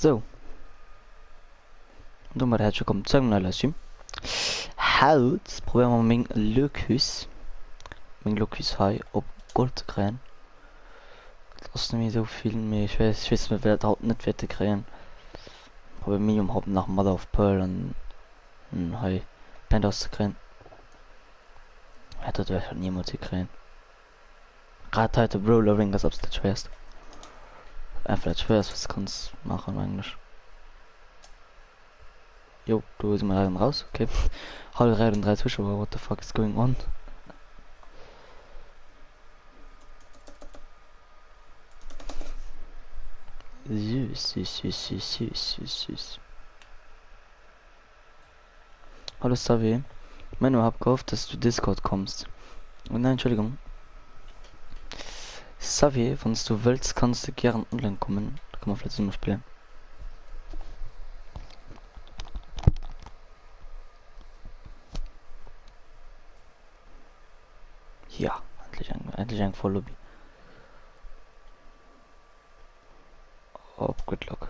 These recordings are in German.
So, und mal herzlich willkommen zu einem neuen Livestream. Halt, probieren wir mal mein Lokus high auf Gold zu kriegen. Das ist nämlich so viel mehr, ich weiß mir wer haut nicht wette kriegen. Aber Minimum haben nach Mother of Pearl und high Pandas zu kriegen. Hätte das schon niemals gekriegt. Gerade heute Brawler Ring, das absolut schwerst. Einfach das schwerst, was kannst machen eigentlich. Jo, du sind wir rein raus, okay. Hallo 3 Zuschauer, what the fuck is going on? Süß. Hallo Savi. Ich hab gehofft, dass du Discord kommst. Oh nein, Entschuldigung. Savi, wenn du willst, kannst du gerne online kommen. Da kann man vielleicht immer spielen. Ja, endlich ein Volllobby. Oh, good luck.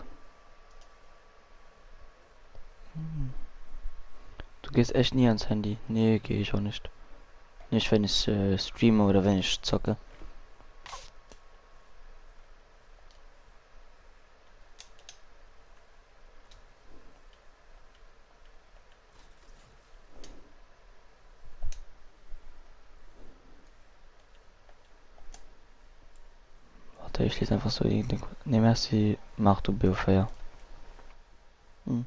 Du gehst echt nie ans Handy. Nee, gehe ich auch nicht. Nicht wenn ich streame oder wenn ich zocke. Warte, ich lese einfach so irgendein. Ne, merci, mach du Biofeier. Hm.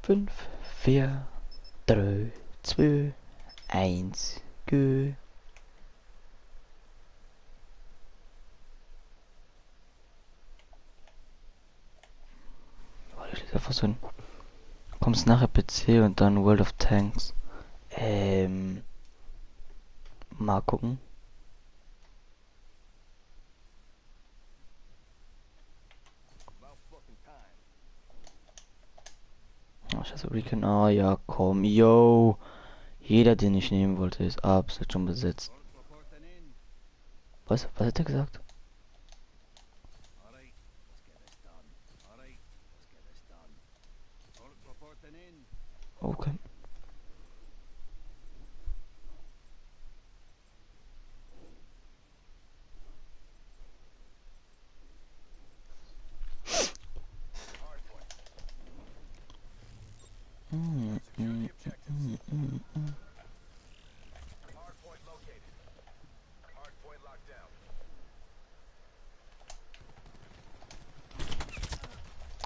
5, 4, 3, 2, 1, go. Ich lese einfach so ein. Kommst nachher PC und dann World of Tanks. Mal gucken. Oh, scheiße, Recon. Ah, ja, komm, yo. Jeder, den ich nehmen wollte, ist absolut schon besetzt. Was hat er gesagt? Okay.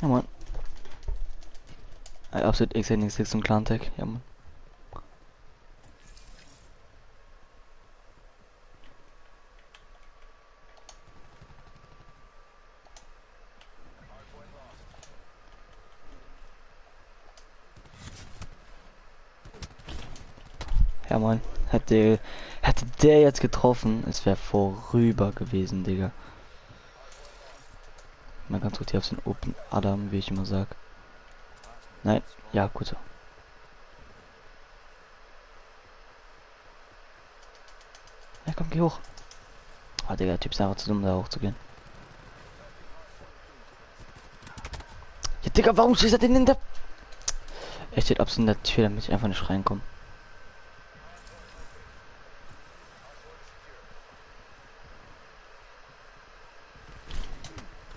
Ja, Mann. Absolut x86 und Clan-Tech. Ja, Mann. Ja, Mann. Hätte der jetzt getroffen, es wäre vorüber gewesen, Digga. Man ganz gut hier auf den Open Adam, wie ich immer sag. Nein, ja, gut so. Ja, komm, geh hoch. Ah, Digga, der Typ ist einfach zu dumm, da hochzugehen. Ja, Digga, warum schießt er denn in der... Er steht absolut in der Tür, damit ich einfach nicht reinkomme.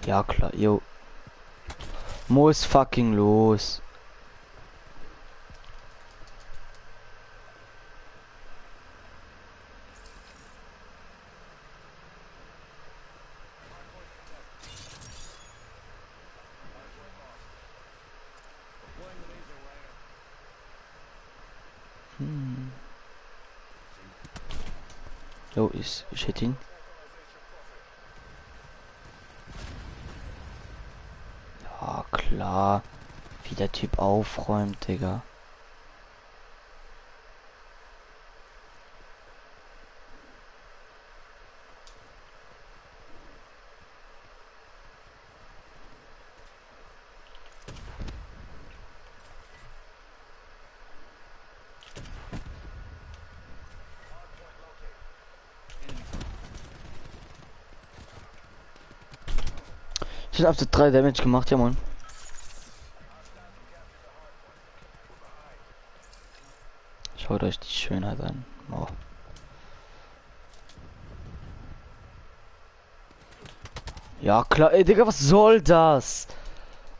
Ja, klar, yo. Muss fucking los. Jo, ich hätte ihn. Ja, klar. Wie der Typ aufräumt, Digga. Ich hab absolut 3 Damage gemacht, ja moin. Schaut euch die Schönheit an. Oh. Ja klar, ey Digga, was soll das?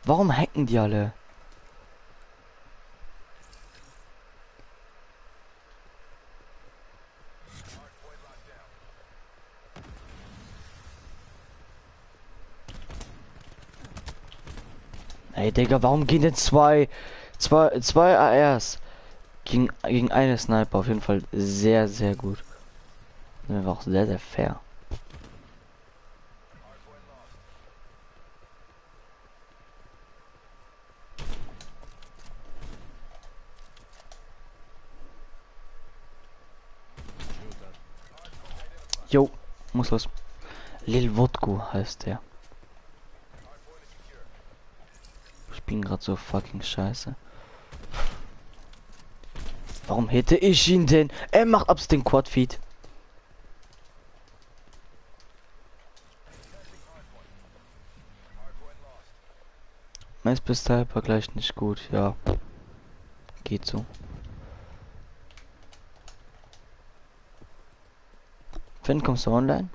Warum hacken die alle? Ey Digga, warum gehen denn zwei ARs gegen eine Sniper? Auf jeden Fall sehr, sehr gut. Das war auch sehr, sehr fair. Jo, muss los. Lil Wodku heißt der. Ich bin gerade so fucking scheiße. Warum hätte ich ihn denn? Er macht abs den Quad-Feed. Mein Pistol war gleich nicht gut, ja. Geht so. Finn, kommst du online?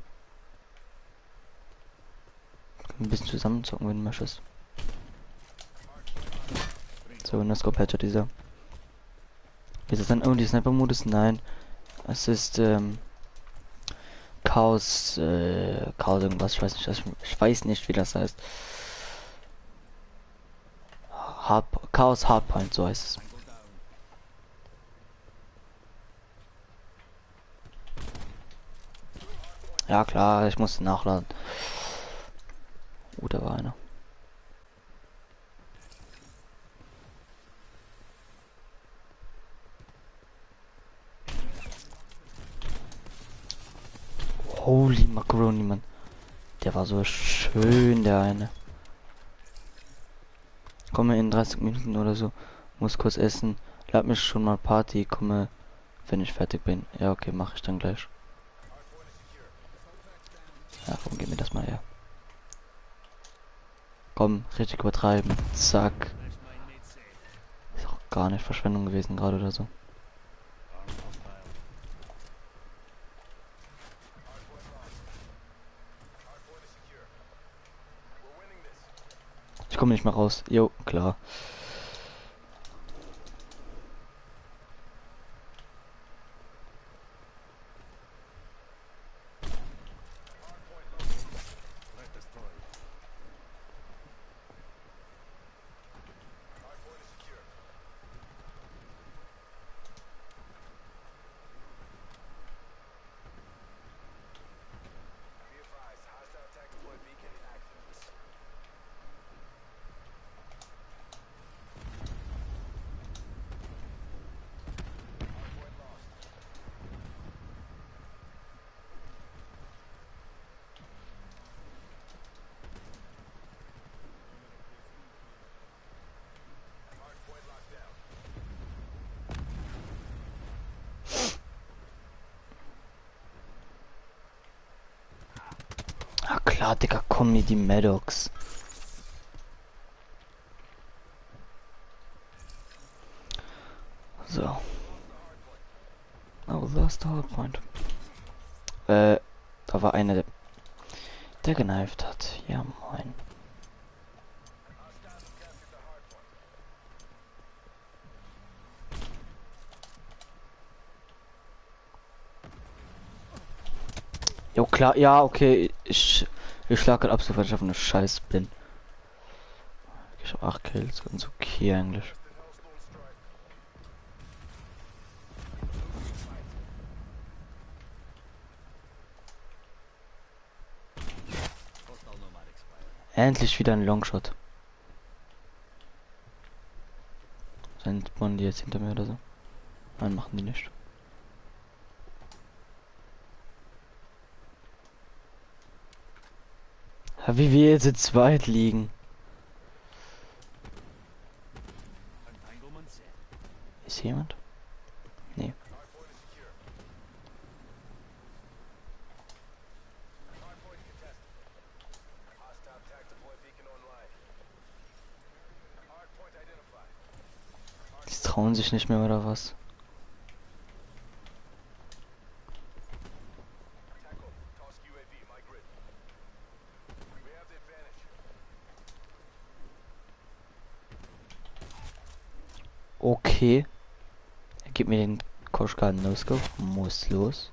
Ein bisschen zusammen zocken, wenn du möchtest. So, und das kommt halt dieser. Ist es dann irgendwie Sniper-Modus? Nein. Es ist, Chaos irgendwas, ich weiß nicht, wie das heißt. Chaos Hardpoint, so heißt es. Ja klar, ich musste nachladen. Da war einer. Holy Macaroni, Mann. Der war so schön, der eine. Komme in 30 Minuten oder so. Muss kurz essen. Lad mich schon mal Party. Komme, wenn ich fertig bin. Ja, okay, mache ich dann gleich. Ja, komm, gib mir das mal her. Komm, richtig übertreiben. Zack. Ist auch gar nicht Verschwendung gewesen gerade oder so. Ich komme nicht mehr raus. Jo, klar. Ah klar, Digga, komm mir die Maddox. So. Oh, that's the hardpoint. Da war einer, der geneift hat. Ja, moin. Jo, klar, ja, okay. Ich schlag halt ab, sofern ich auf eine Scheiß bin. Ich hab 8 Kills, ganz okay eigentlich. Endlich wieder ein Longshot. Sind man die jetzt hinter mir oder so? Nein, machen die nicht. Ja, wie wir jetzt zu zweit liegen. Ist hier jemand? Nee. trauen sich nicht mehr oder was? Okay. Gib mir den Koschka No-Scope. Muss los.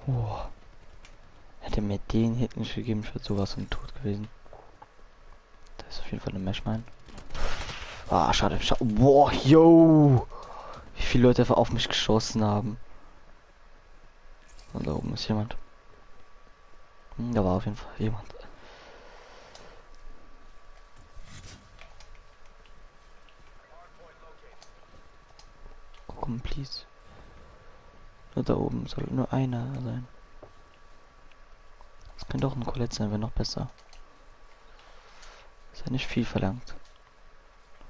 Oh. Hätte mir den Hit nicht gegeben, ich wäre sowas von tot gewesen. Da ist auf jeden Fall eine Meshmine. Ah, schade. Boah, yo! Wie viele Leute einfach auf mich geschossen haben. Und da oben ist jemand. Da war auf jeden Fall jemand. Komm, please. Nur da oben soll nur einer sein. Das könnte auch ein Colette sein, wäre noch besser. Ist ja nicht viel verlangt.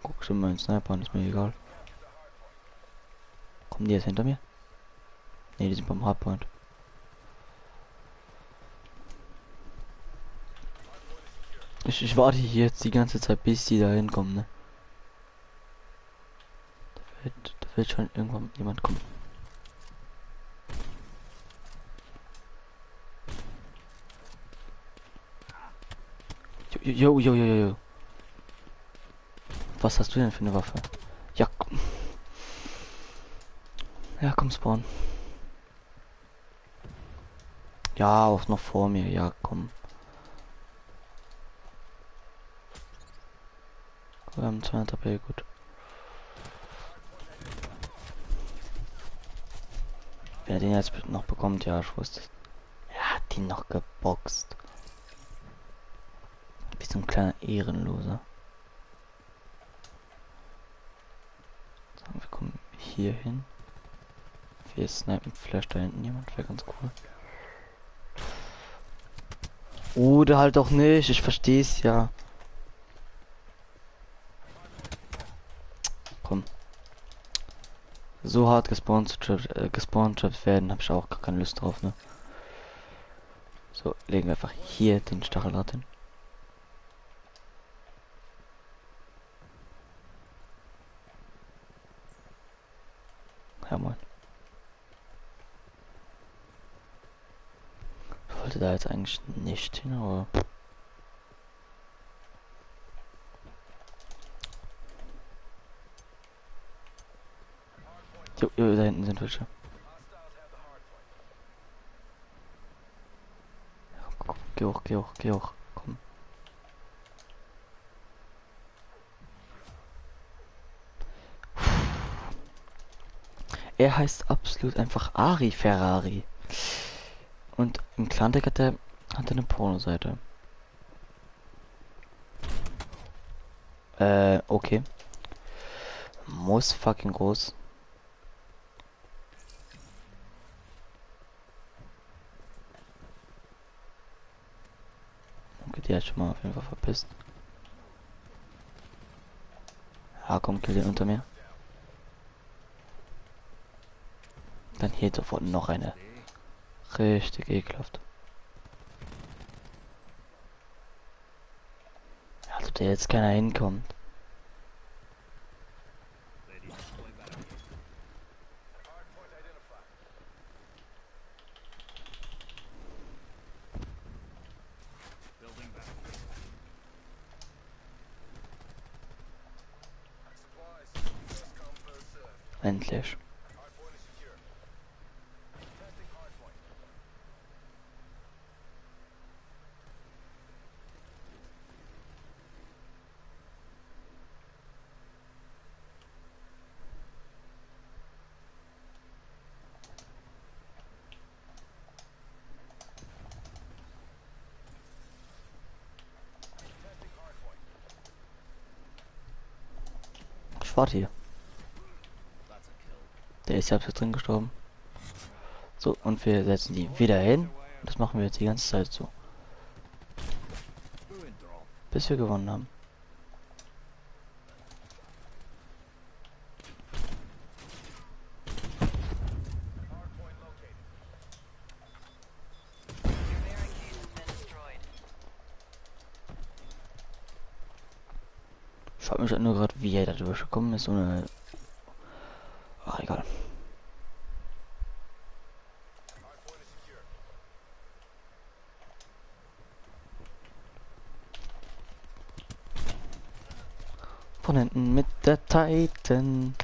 Guck schon mal in Sniper an, ist mir egal. Kommen die jetzt hinter mir? Ne, die sind beim Hardpoint. Ich warte hier jetzt die ganze Zeit, bis die da hinkommen, ne? Da wird schon irgendwann jemand kommen. Jo, jo, jo, jo, jo. Was hast du denn für eine Waffe? Ja, komm. Ja, komm, spawn. Ja, auch noch vor mir. Ja, komm. Wir haben 200 HP, gut. Wer den jetzt noch bekommt, ja, ich wusste. Er hat ihn noch geboxt. Wie so ein kleiner Ehrenloser. So, wir kommen hier hin. Wir snipen vielleicht da hinten jemand, wäre ganz cool. Oder halt auch nicht, ich verstehe es ja. Komm. So hart gespawnt Traps werden, habe ich auch gar keine Lust drauf, ne? So, legen wir einfach hier den Stacheldraht hin. Ja, moin. Ich wollte da jetzt eigentlich nicht hin, aber... Jo, jo, da hinten sind welche. Ja, komm, geh hoch, geh hoch, geh hoch. Komm. Er heißt absolut einfach Ari Ferrari. Und im Clan-Deck hat er eine Pornoseite. Okay. Muss fucking groß. Okay, die hat schon mal auf jeden Fall verpisst. Ja, komm, kill den unter mir. Dann hier sofort noch eine. Richtig ekelhaft. Also der jetzt keiner hinkommt. Endlich. Ich warte hier. Der ist ja jetzt drin gestorben. So, und wir setzen die wieder hin. Das machen wir jetzt die ganze Zeit so. Bis wir gewonnen haben. frage mich halt nur gerade, wie er da durchgekommen ist, ohne. Ach, egal. Von hinten mit der Titan.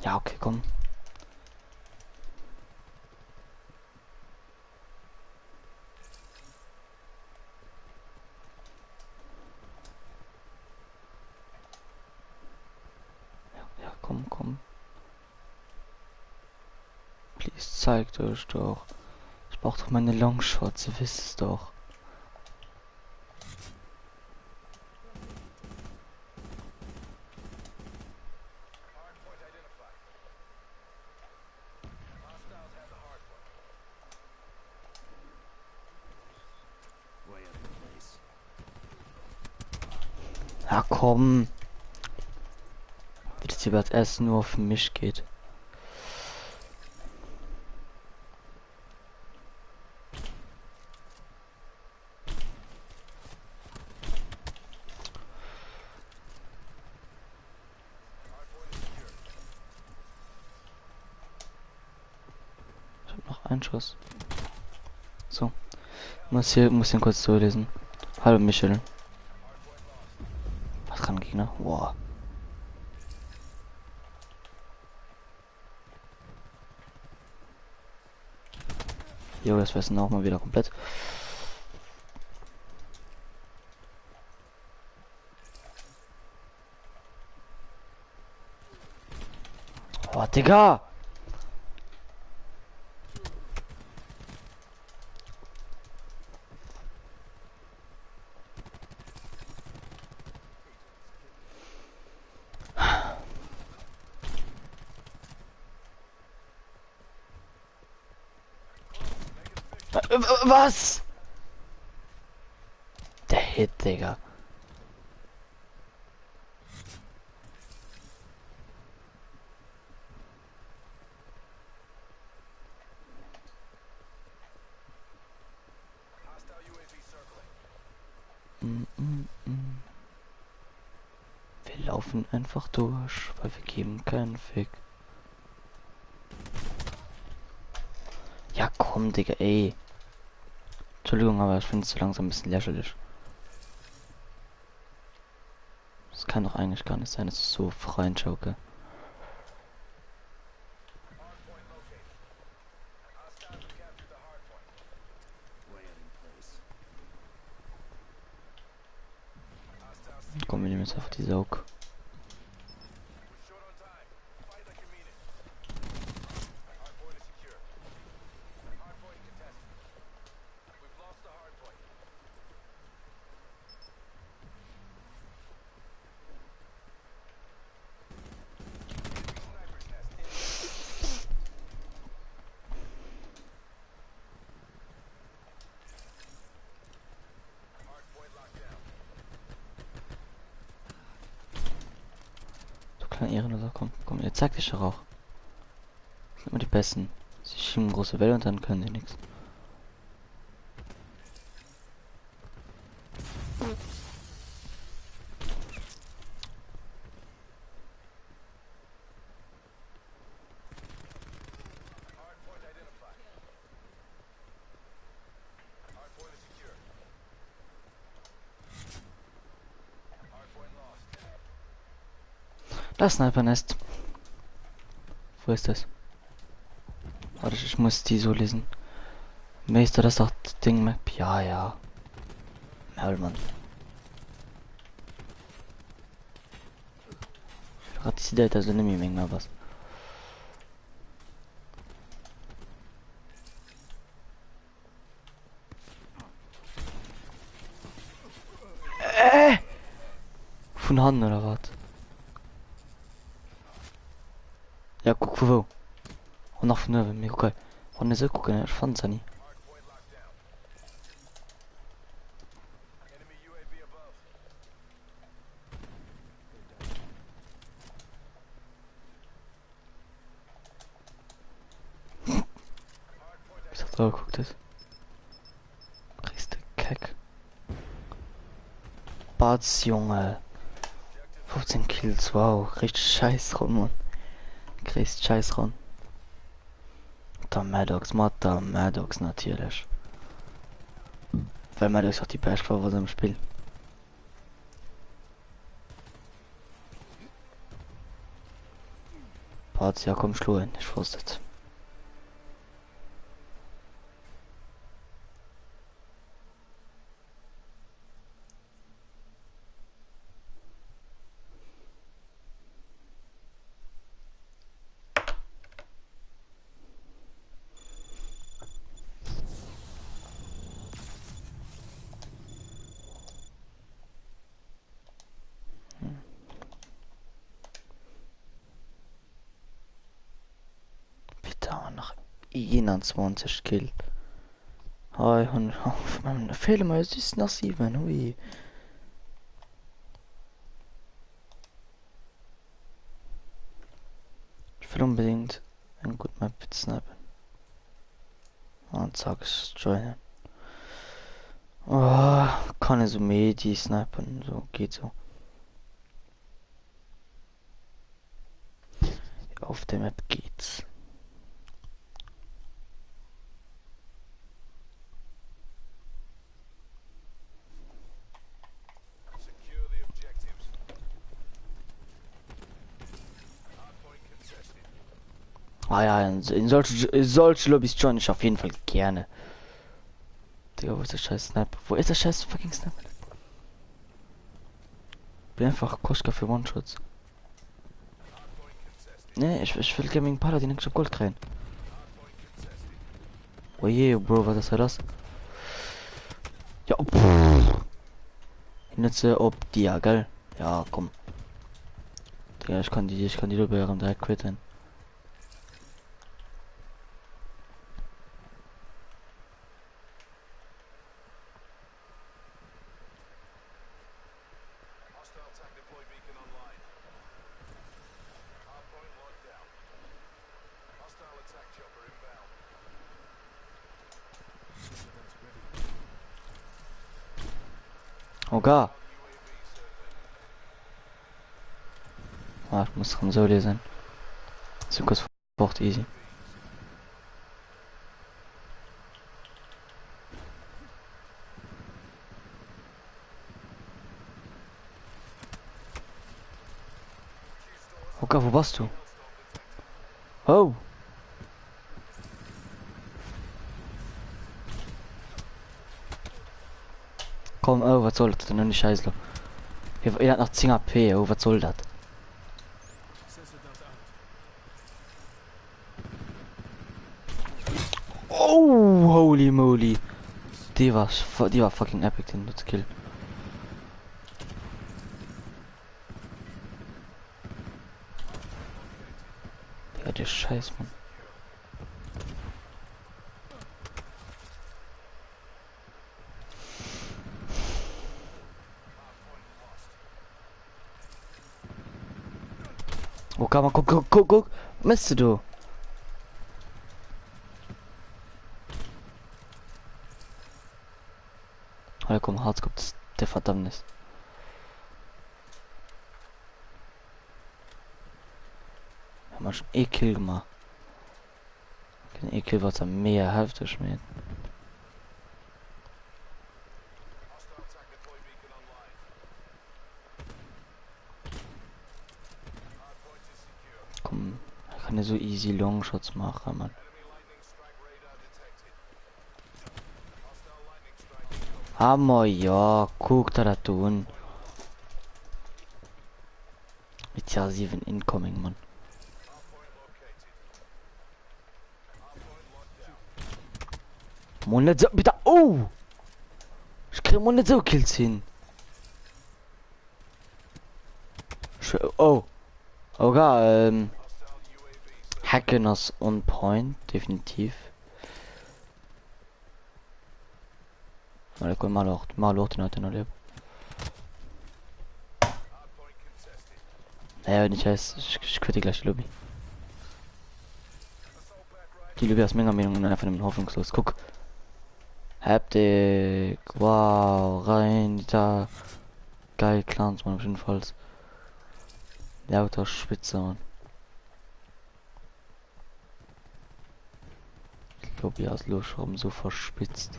Ja, okay, komm. Ja, komm, komm. Please, zeigt euch doch. Ich brauch doch meine Longshots, ihr wisst es doch. Ja, komm. Wie das hier als erstes nur auf mich geht. Ich hab noch einen Schuss. So. Muss hier kurz durchlesen. Hallo Michel. Was kann Gegner? Wow. Jo, das wissen auch mal wieder komplett. Oh, Digga! Was? Der Hit, Digga. Mm, mm, mm. Wir laufen einfach durch, weil wir geben keinen Fick. Ja, komm, Digga, ey. Entschuldigung, aber ich finde es so langsam ein bisschen lächerlich. Das kann doch eigentlich gar nicht sein, dass ich so freien Joker. Komm, wir nehmen jetzt einfach die Saug. So kleine Ehrenloser, komm, komm, jetzt zeig dich doch auch. Das sind immer die Besten. Sie schieben große Welle und dann können die nichts. Das Sniper-Nest. Wo ist das? Warte, ich muss die so lesen. Meister, das doch das Ding Map. Ja, ja. Merlmann. Gerade die Delta sind nämlich mehr was. Von Hand oder was? Ja, guck wo. Und noch von mir, guck. Und so gucken, ich fand's ja nie. Ich sag, da guckt es. Kriegst du Keck. Batz, Junge. 15 Kills, wow. Richtig scheiß ran, Mann. Kriegst scheiß ran. Der Maddox natürlich. Weil Maddox auch die beste war was im Spiel. Batz, ja komm, schluen, ich wusste es. Bitte noch 21 Kill. Hi, und fehle mal, es ist noch 7, hui. Ich will unbedingt ein gut Map snappen. Und zack, joinen. Oh, kann ich so Medi snappen, so geht so. Auf der Map geht's. Ah ja, in solche Lobbys join ich auf jeden Fall gerne. Digga, wo ist der scheiß Sniper? Wo ist der scheiß fucking Sniper? Bin einfach Koschka für One-Shots. Nee, ich will Gaming Paladin, ich hab Gold kriegen. Oh je, Bro, was ist das? Ja, Nütze ob die, ja, geil. Ja, komm. Digga, ich kann die Lobby direkt quitten. Oh gar. Ah, ich muss dran so lesen. So kurz fort easy. Oh gar, wo warst du? Oh. Komm, oh, was soll das denn? Nicht scheiße. Er hat noch 10 AP, oh, was soll das? Oh, holy moly. Die war fucking epic, den zu killen. Ja, der Scheiß, Mann. Oh, kann man, guck. Mist du. Oh, komm, Harz kommt, der Verdammnis. Haben wir schon Kill gemacht. Kein Kill, was am mehr Hälfte schmiert. Komm, ich kann ja so easy Longshots machen, Mann. Hammer, ja, guck da tun. Mit ja 7 incoming, Mann. Monat so, bitte. Oh! Ich krieg Monat so Kills hin. Oh. Okay, Hacken ist on point, definitiv. Mal guck mal auch den heute noch lebt. Naja, wenn ich weiß, ich quitte gleich die Lobby. Die Lobby ist mega Meinung und einfach nur hoffnungslos. Guck. Haptik. Wow, rein da. geil Clans, man, auf jeden Fall. Lauter Spitze, man. Lobby aus Losschrauben so verspitzt.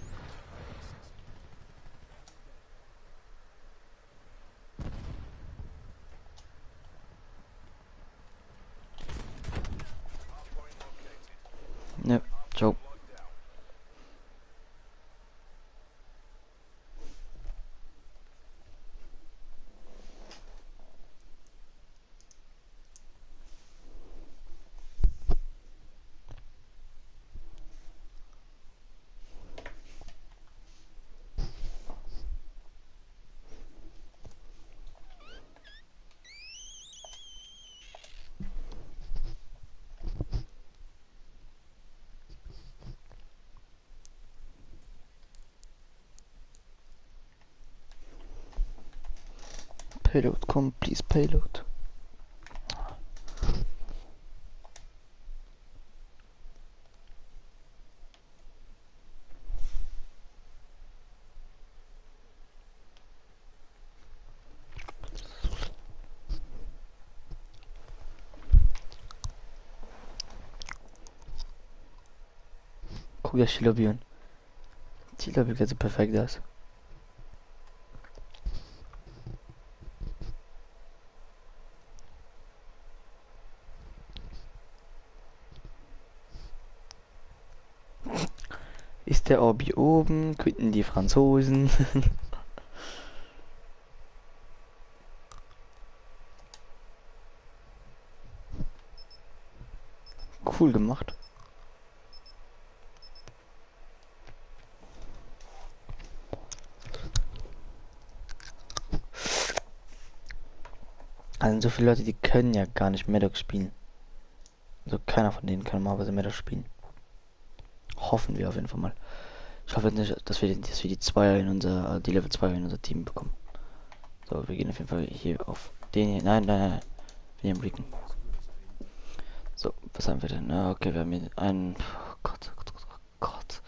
Ne, ciao. Payload, komm, please, Payload. Guck dir die Lobby an. Die Lobby sieht so perfekt aus. Ist der Orbi oben? Quitten die Franzosen? Cool gemacht. Also so viele Leute, die können ja gar nicht Maddox spielen. Also keiner von denen kann mal Maddox spielen. Hoffen wir auf jeden Fall mal. Ich hoffe nicht, dass wir die Zweier in unser, die Level 2 in unser Team bekommen. So, wir gehen auf jeden Fall hier auf den hier. Nein, nein, nein. Wir nehmen Recon. So, was haben wir denn? Okay, wir haben hier einen. Oh Gott, oh Gott, oh Gott.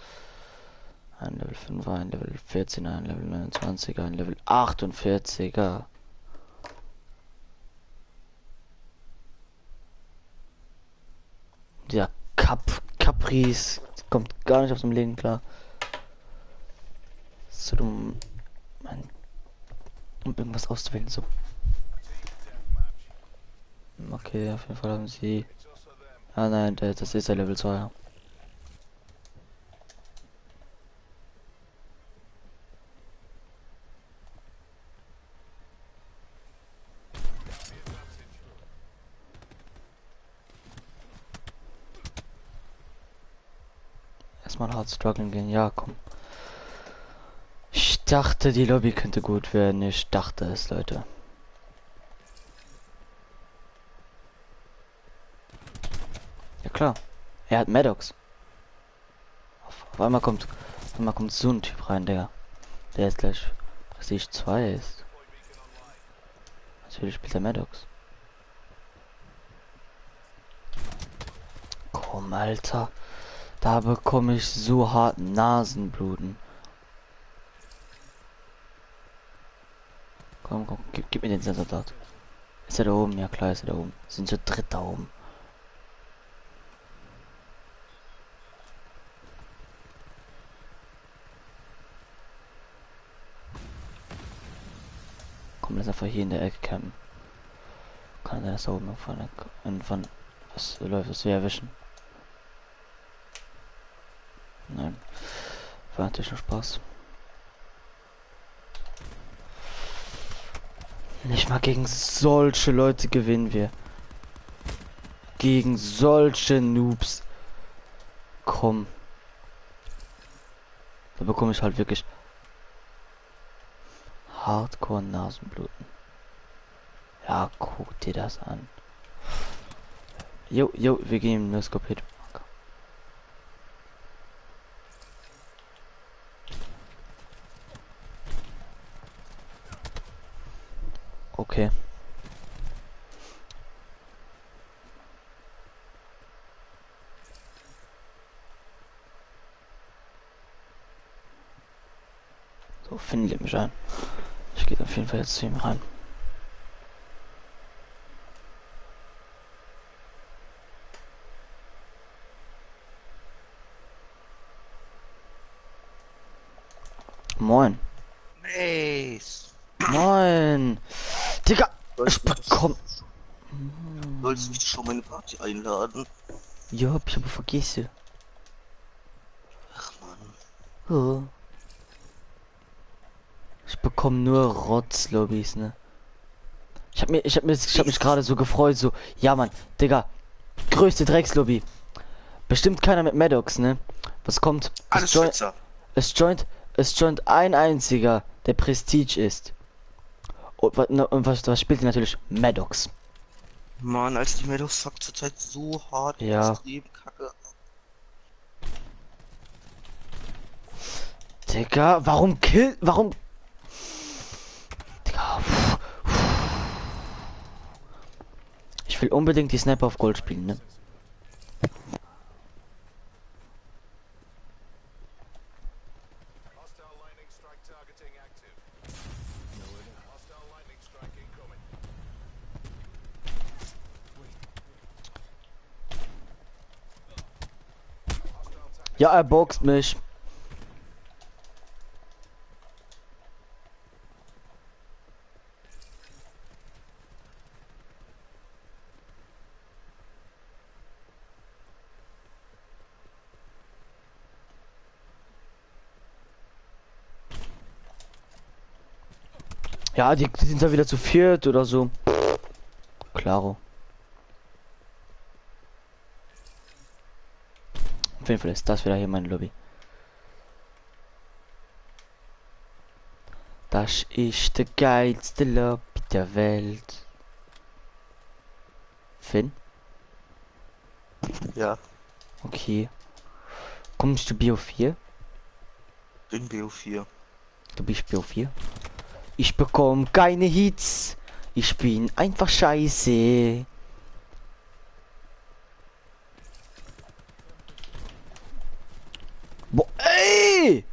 Ein Level 5, ein Level 14, ein Level 29, ein Level 48er. Der Caprice kommt gar nicht auf dem Leben klar. So dumm. Mann. Um irgendwas auszuwählen, so. Okay, auf jeden Fall haben sie. Ah nein, das ist der Level 2. Erstmal hart strugglen gehen, ja komm. Ich dachte, die Lobby könnte gut werden. Ich dachte es, Leute. Ja klar. Er hat Maddox. Auf einmal kommt so ein Typ rein, der jetzt gleich Prestige 2 ist. Natürlich spielt er Maddox. Komm, Alter. Da bekomme ich so hart Nasenbluten. Komm, komm, gib mir den Sensor dort. Ist er da oben? Ja klar, ist er da oben. Sind zu dritt da oben. Komm, lass einfach hier in der Ecke campen. Kann er das da oben irgendwann was läuft, was wir erwischen? Nein. War natürlich nur Spaß. Nicht mal gegen solche Leute gewinnen wir. Gegen solche Noobs. Komm. Da bekomme ich halt wirklich Hardcore Nasenbluten. Ja, guck dir das an. Jo, wir gehen nur Skopit. Okay. So, findet mich ein. Ich gehe auf jeden Fall jetzt zu ihm rein. Moin. Mace. Moin. Digga, ich Sollst bekomm. sollst mich schon meine Party einladen? Ja, hab ich aber vergessen. Ach man. Oh. Ich bekomme nur Rotzlobbys, ne? Ich hab mich gerade so gefreut, so, ja Mann, Digga, größte Dreckslobby. Bestimmt keiner mit Maddox, ne? Was kommt? Alles Schwitzer. Es joint, es joint ein einziger, der Prestige ist. Und was spielt ihr natürlich? Maddox. Mann, als die Meadows fuck zurzeit so hart Ja, extrem kacke. Digga, warum, Digga, ich will unbedingt die Sniper auf Gold spielen, ne? Ja, er boxt mich. Ja, die sind da wieder zu viert oder so. Klaro. Auf jeden Fall ist das wieder hier meine Lobby. Das ist der geilste Lobby der Welt. Finn? Ja, Okay. Kommst du Bio 4? bin BO4. Du bist Bio 4? Ich bekomme keine Hits. Ich bin einfach scheiße. Boah, ey!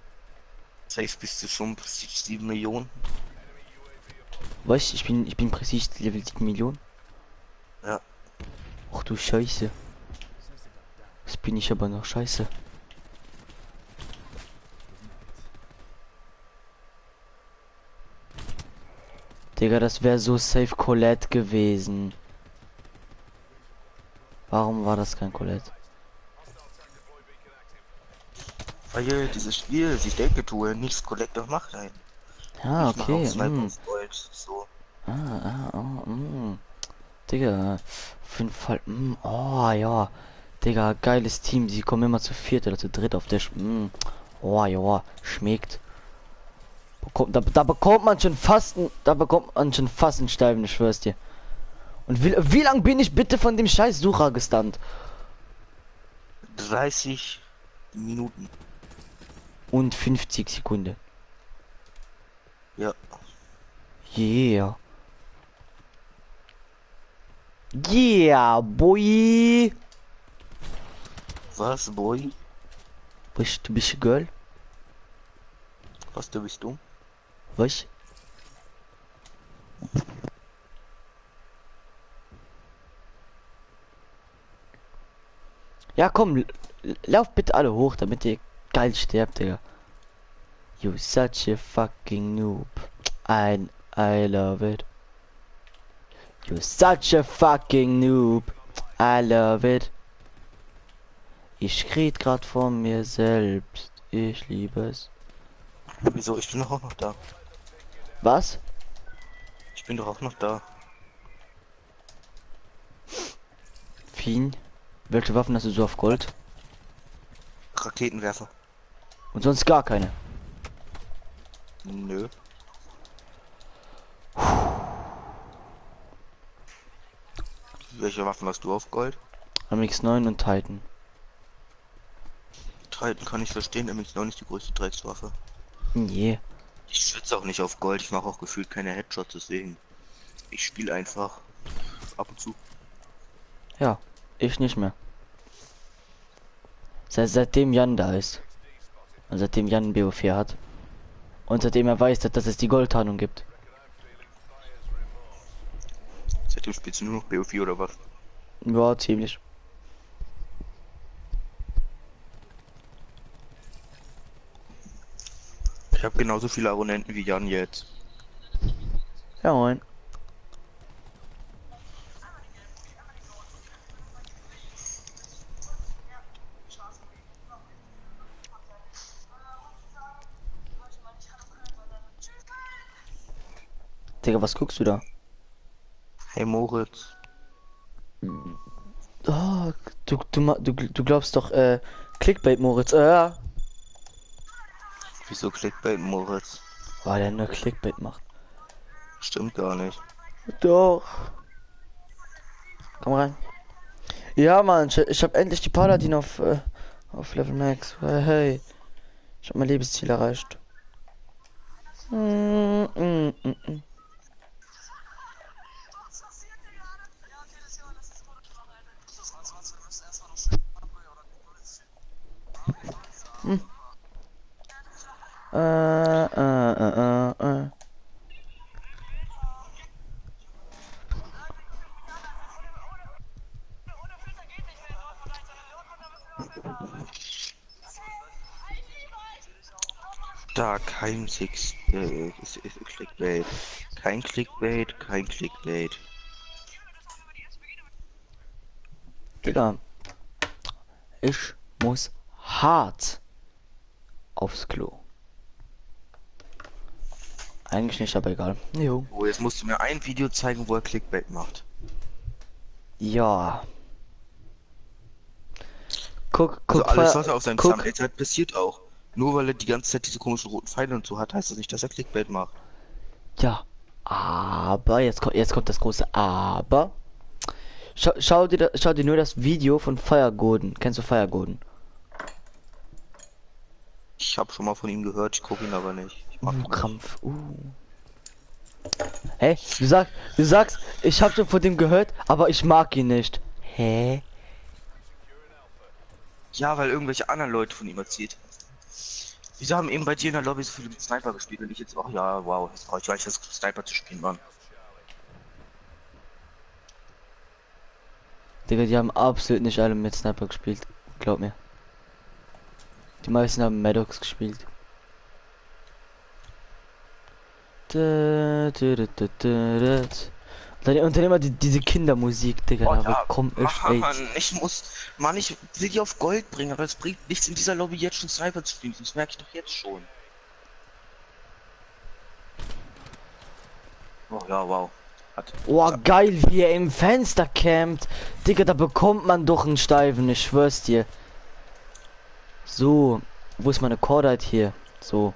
Safe bist du schon Prestige 7 Millionen. Was? Ich bin Prestige Level 7 Millionen. Ja. Ach du Scheiße. Das bin ich aber noch scheiße. Digga, das wäre so safe Colette gewesen. Warum war das kein Colette? Weil dieses Spiel, die Denke-Tour, nichts Collector macht ein. Ja, Ich mache auch okay. Sniper auf Gold. So. Digga, auf jeden Fall. Oh ja. Digga, geiles Team. Sie kommen immer zu viert oder zu dritt auf der. Oh ja, schmeckt. Da bekommt man schon fast einen Steifen, ich schwör's dir. Und wie lang bin ich bitte von dem scheiß Sucher gestunt? 30 Minuten. Und 50 Sekunden. Ja. Yeah. Yeah, boy. Was, Boy? Du bist ein Girl? Was, du bist du? Was? Ja, komm, lauf bitte alle hoch, damit ihr geil sterbt, Digga. You such a fucking noob. I love it. You such a fucking noob. I love it. Ich red grad von mir selbst. Ich liebe es. Wieso? Ich bin doch auch noch da. Was? Ich bin doch auch noch da. Fien? Welche Waffen hast du so auf Gold? Raketenwerfer. Und sonst gar keine. Nö. Welche Waffen hast du auf Gold? MX9 und Titan. Titan kann ich verstehen, nämlich noch nicht die größte Dreckswaffe. Nee. Ich schwitze auch nicht auf Gold, ich mache auch gefühlt keine Headshots, deswegen. Ich spiele einfach ab und zu. Ja, ich nicht mehr. Seitdem Jan da ist. Und seitdem Jan BO4 hat. Und seitdem er weiß, dass es die Goldtarnung gibt. Seitdem spielst du nur noch BO4 oder was? Ja, ziemlich. Ich habe genauso viele Abonnenten wie Jan jetzt. Ja, moin. Digga, was guckst du da? Hey Moritz. Oh, du glaubst doch, Clickbait, Moritz. Wieso Clickbait Moritz? Weil der nur Clickbait macht. Stimmt gar nicht. Doch. Komm rein. Ja, Mann, ich hab endlich die Paladin auf Level Max. Hey, ich hab mein Lebensziel erreicht. Mm, mm, mm, mm. Hm. Äh. Da kein ist Clickbait. Kein Clickbait, kein Clickbait. Digga, ich muss hart aufs Klo. Eigentlich nicht, aber egal. Jo. Oh, jetzt musst du mir ein Video zeigen, wo er Clickbait macht. Ja. Also Guck, alles, was er auf seinem guck. Thumbnail hat, passiert auch. Nur weil er die ganze Zeit diese komischen roten Pfeile und so hat, heißt das nicht, dass er Clickbait macht. Ja. Aber, jetzt kommt das große Aber. Schau dir nur das Video von Fire Golden. Kennst du Fire Golden? Ich habe schon mal von ihm gehört, ich gucke ihn aber nicht. Ich mag ihn nicht. Krampf. Hä? Du sagst, ich habe schon von dem gehört, aber ich mag ihn nicht. Hä? Ja, weil irgendwelche anderen Leute von ihm erzählt. Wieso haben eben bei dir in der Lobby so viele mit Sniper gespielt und ich jetzt auch, ja, wow, jetzt brauche ich gleich das Sniper zu spielen, Mann. Digga, die haben absolut nicht alle mit Sniper gespielt. Glaub mir. Die meisten haben Maddox gespielt. Und dann immer diese Kindermusik, Digga, Oh da ja, bekomm ich Mann, AIDS. ich will die auf Gold bringen, aber es bringt nichts in dieser Lobby jetzt schon Sniper zu spielen, das merke ich doch jetzt schon. Oh ja, wow. Oh, geil, wie er im Fenster campt. Digga, da bekommt man doch einen Steifen, ich schwör's dir. So, wo ist meine Cordite hier? So.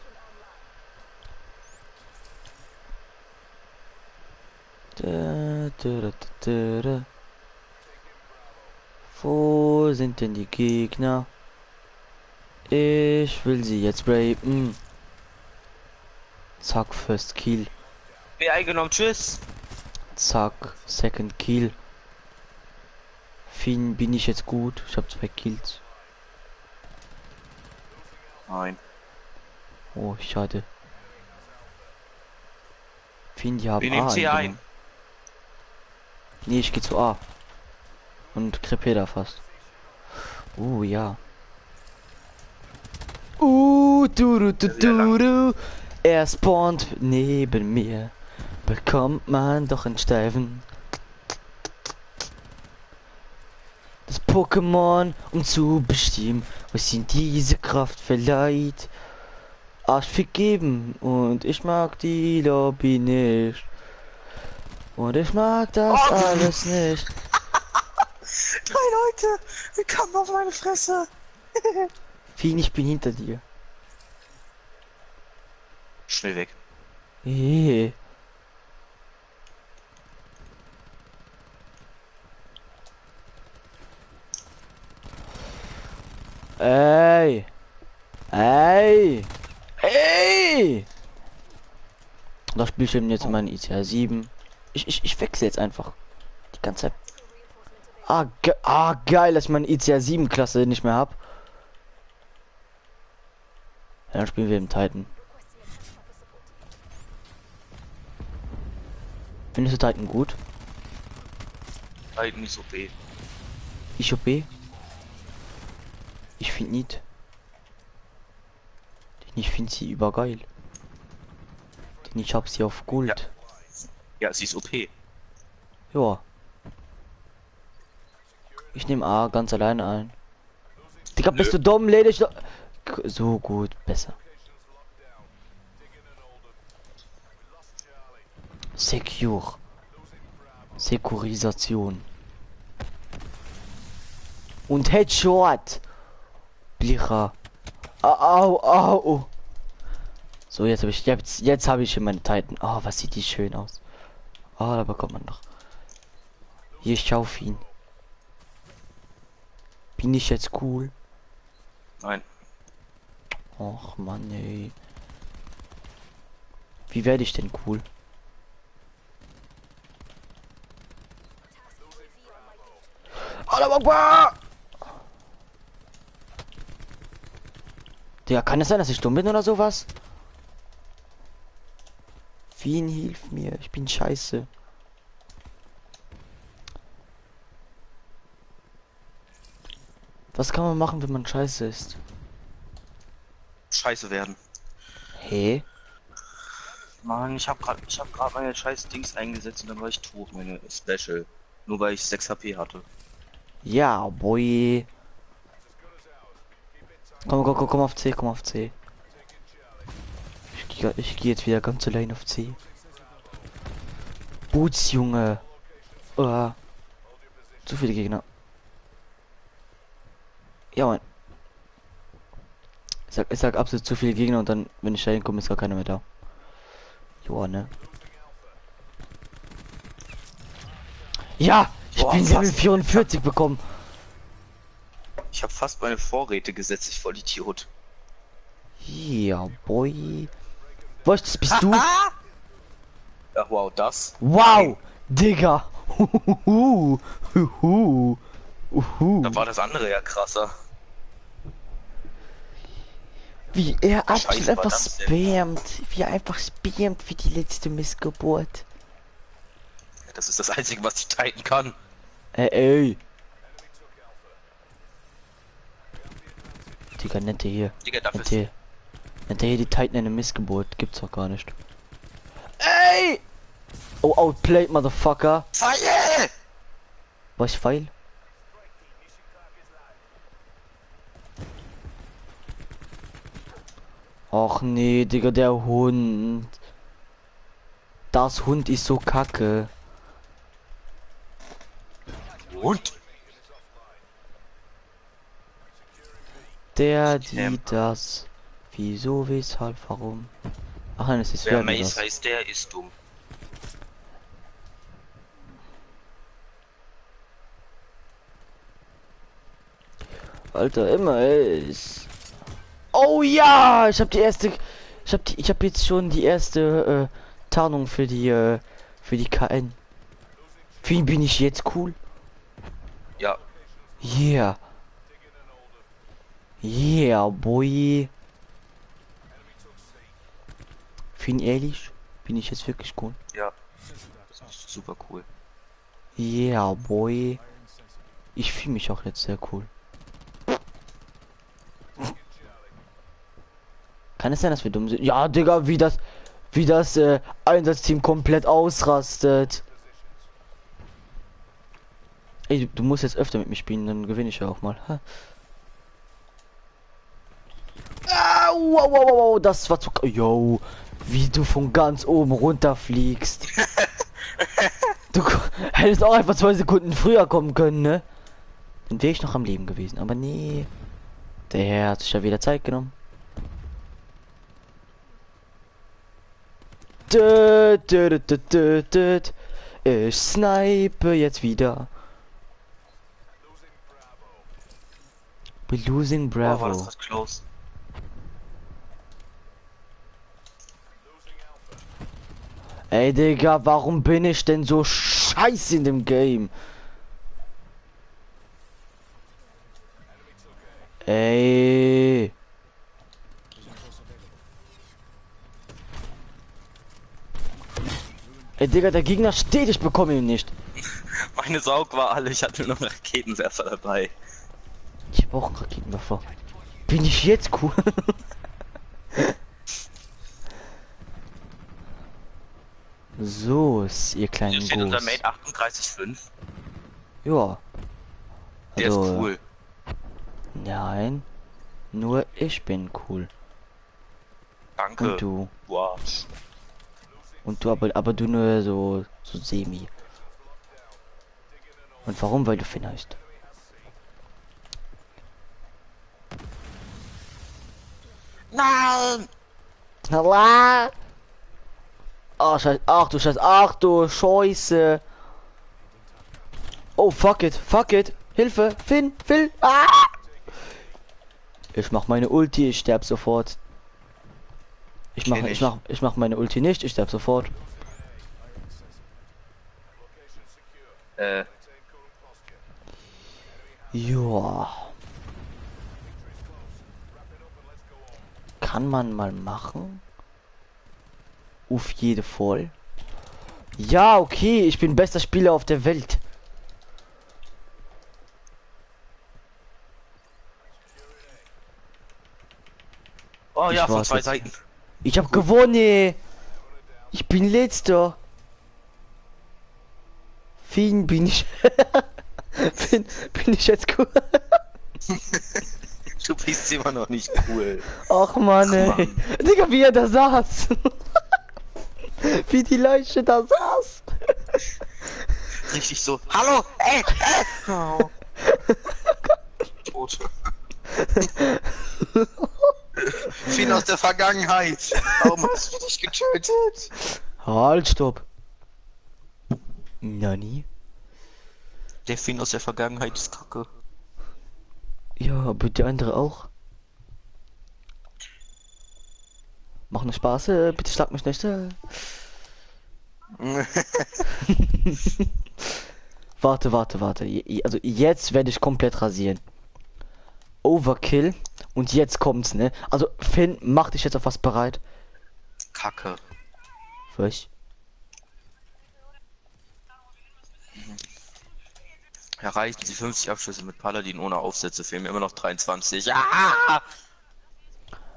Wo sind denn die Gegner? Ich will sie jetzt rapen. Zack, first kill. B eingenommen, tschüss. Zack, second kill. Finn bin ich jetzt gut. Ich habe 2 Kills. Nein. Oh, schade. Finn, die haben Wir nehmen A C eingenommen. ein. Nee, ich gehe zu A. Und krepier da fast. Ja. Du. Er spawnt neben mir. Bekommt man doch einen Steifen. Das Pokémon, um zu bestimmen, was ihm diese Kraft verleiht. Arsch vergeben und ich mag die Lobby nicht. Und ich mag das alles nicht. 3 Leute, wir kamen auf meine Fresse. Fien, ich bin hinter dir. Schnell weg. Hey. Ey. Ey. Ey. Da spiele ich eben jetzt meinen ICR 7. Ich wechsle jetzt einfach. Die ganze Zeit. Geil, dass ich meine ICR 7 Klasse nicht mehr hab. Ja, dann spielen wir im Titan. Findest du Titan gut? Titan ist OP. Ich OP? Ich finde nicht. Ich finde sie übergeil. Denn ich hab sie auf Gold. Ja, sie ist OP. Ja. Ich nehme A ganz alleine ein. Digga, bist du dumm? Ledig doch. So gut, besser. Secure. Sekurisation. Und Headshot. Blicher. Au, au. So, jetzt habe ich hier meine Titan. Oh, was sieht die schön aus. Oh, da bekommt man doch. Hier, ich auf ihn. Bin ich jetzt cool? Nein. Och Mann, ey. Wie werde ich denn cool? Ja, kann es sein, dass ich dumm bin oder sowas? Wien, hilf mir, ich bin scheiße. Was kann man machen, wenn man scheiße ist? Scheiße werden. Hey? Mann, ich hab grad meine scheiß Dings eingesetzt und dann war ich tot, meine Special. Nur weil ich 6 HP hatte. Ja, boy. Komm auf C, komm auf C. Ich gehe jetzt wieder ganz allein auf C. Boots, Junge. Oh. Zu viele Gegner. Ja, Mann. Ich sag absolut zu viele Gegner und dann, wenn ich da hinkomme, ist gar keiner mehr da. Joa, ne? Ja! Ich Boah, bin Level 44 bekommen. Ich habe fast meine Vorräte gesetzt, ich voll Idiot. Ja, boy. Was bist du? Ja, wow, das. Wow! Digga! Huhuhu. Da war das andere ja krasser. Wie er Scheiße, absolut war einfach das denn? spammt. Wie er einfach spammt wie die letzte Missgeburt. Das ist das Einzige, was die Titan kann. Ey. Digga, nette hier. Digga, dafür ist Nette hier die Titan eine Missgeburt. Gibt's doch gar nicht. Ey! Oh, outplayed, Motherfucker. Pfeil! Was, Pfeil? Och nee, Digga, der Hund. Das Hund ist so kacke. Und? Der, die, das. Wieso, weshalb, warum? Ach nein, es ist Wer wer Mace das. heißt, der ist dumm. Alter, immer ist. Oh ja, ich habe die erste. Ich habe jetzt schon die erste Tarnung für die KN. Wie bin ich jetzt cool? Ja, Yeah. Yeah, boy. Fin ehrlich, bin ich jetzt wirklich cool? ja. Das ist super cool. Yeah, boy. Ich fühle mich auch jetzt sehr cool. Kann es sein, dass wir dumm sind? Ja, Digga, wie das Einsatzteam komplett ausrastet. Ey, du musst jetzt öfter mit mir spielen, dann gewinne ich ja auch mal. Ha? Wow, wow, wow, wow, das war zu... Yo, wie du von ganz oben runter fliegst. Du hättest auch einfach 2 Sekunden früher kommen können, ne? Dann wäre ich noch am Leben gewesen, aber nee. Der Herr hat sich ja wieder Zeit genommen. Ich snipe jetzt wieder. We're losing Oh, war Bravo. das close. Ey, Digga, warum bin ich denn so scheiße in dem Game? Ey. Ey, Digga, der Gegner steht, ich bekomme ihn nicht. Meine Saug war alle, ich hatte nur noch Raketenwerfer dabei. Ich hab auch einen Raketenwerfer. Bin ich jetzt cool? So, ist ihr Hier kleinen steht unser Goos. Mate 38,5. Ja. Der ist cool. Nein. Nur ich bin cool. Danke. Und du. Wow. Und du, aber du nur so semi. Und warum? Weil du Finn heißt. Nein! Hallo? Oh, Scheiße. Ach du Scheiße. Ach du Scheiße. Oh, fuck it. Fuck it. Hilfe. Finn. Phil. Ah! Ich mach meine Ulti. Ich sterb sofort. Ich mach meine Ulti nicht. Ich sterb sofort. Ja. Kann man mal machen. Auf jede Fall. Ja, okay. Ich bin bester Spieler auf der Welt. Oh Ich ja, von warte 2 jetzt. Seiten. Ich hab gewonnen. Ich bin letzter. Finn bin ich. bin ich jetzt cool. Du bist immer noch nicht cool. Ach man, ey. Mann. Digga, wie er da saß. Wie die Leiche da saß. Richtig so. Hallo! Oh. Tot. Finn aus der Vergangenheit. Warum hast du dich getötet? Halt, stopp. Nani? Der Finn aus der Vergangenheit ist kacke. Ja, aber die andere auch. Mach nur Spaß, bitte schlag mich nicht. Warte. Also jetzt werde ich komplett rasieren. Overkill. Und jetzt kommt's, ne? Also Finn, mach dich jetzt auf was bereit. Kacke. Was? Erreichen Sie 50 Abschlüsse mit Paladin ohne Aufsätze. Fehlen mir immer noch 23. Ja!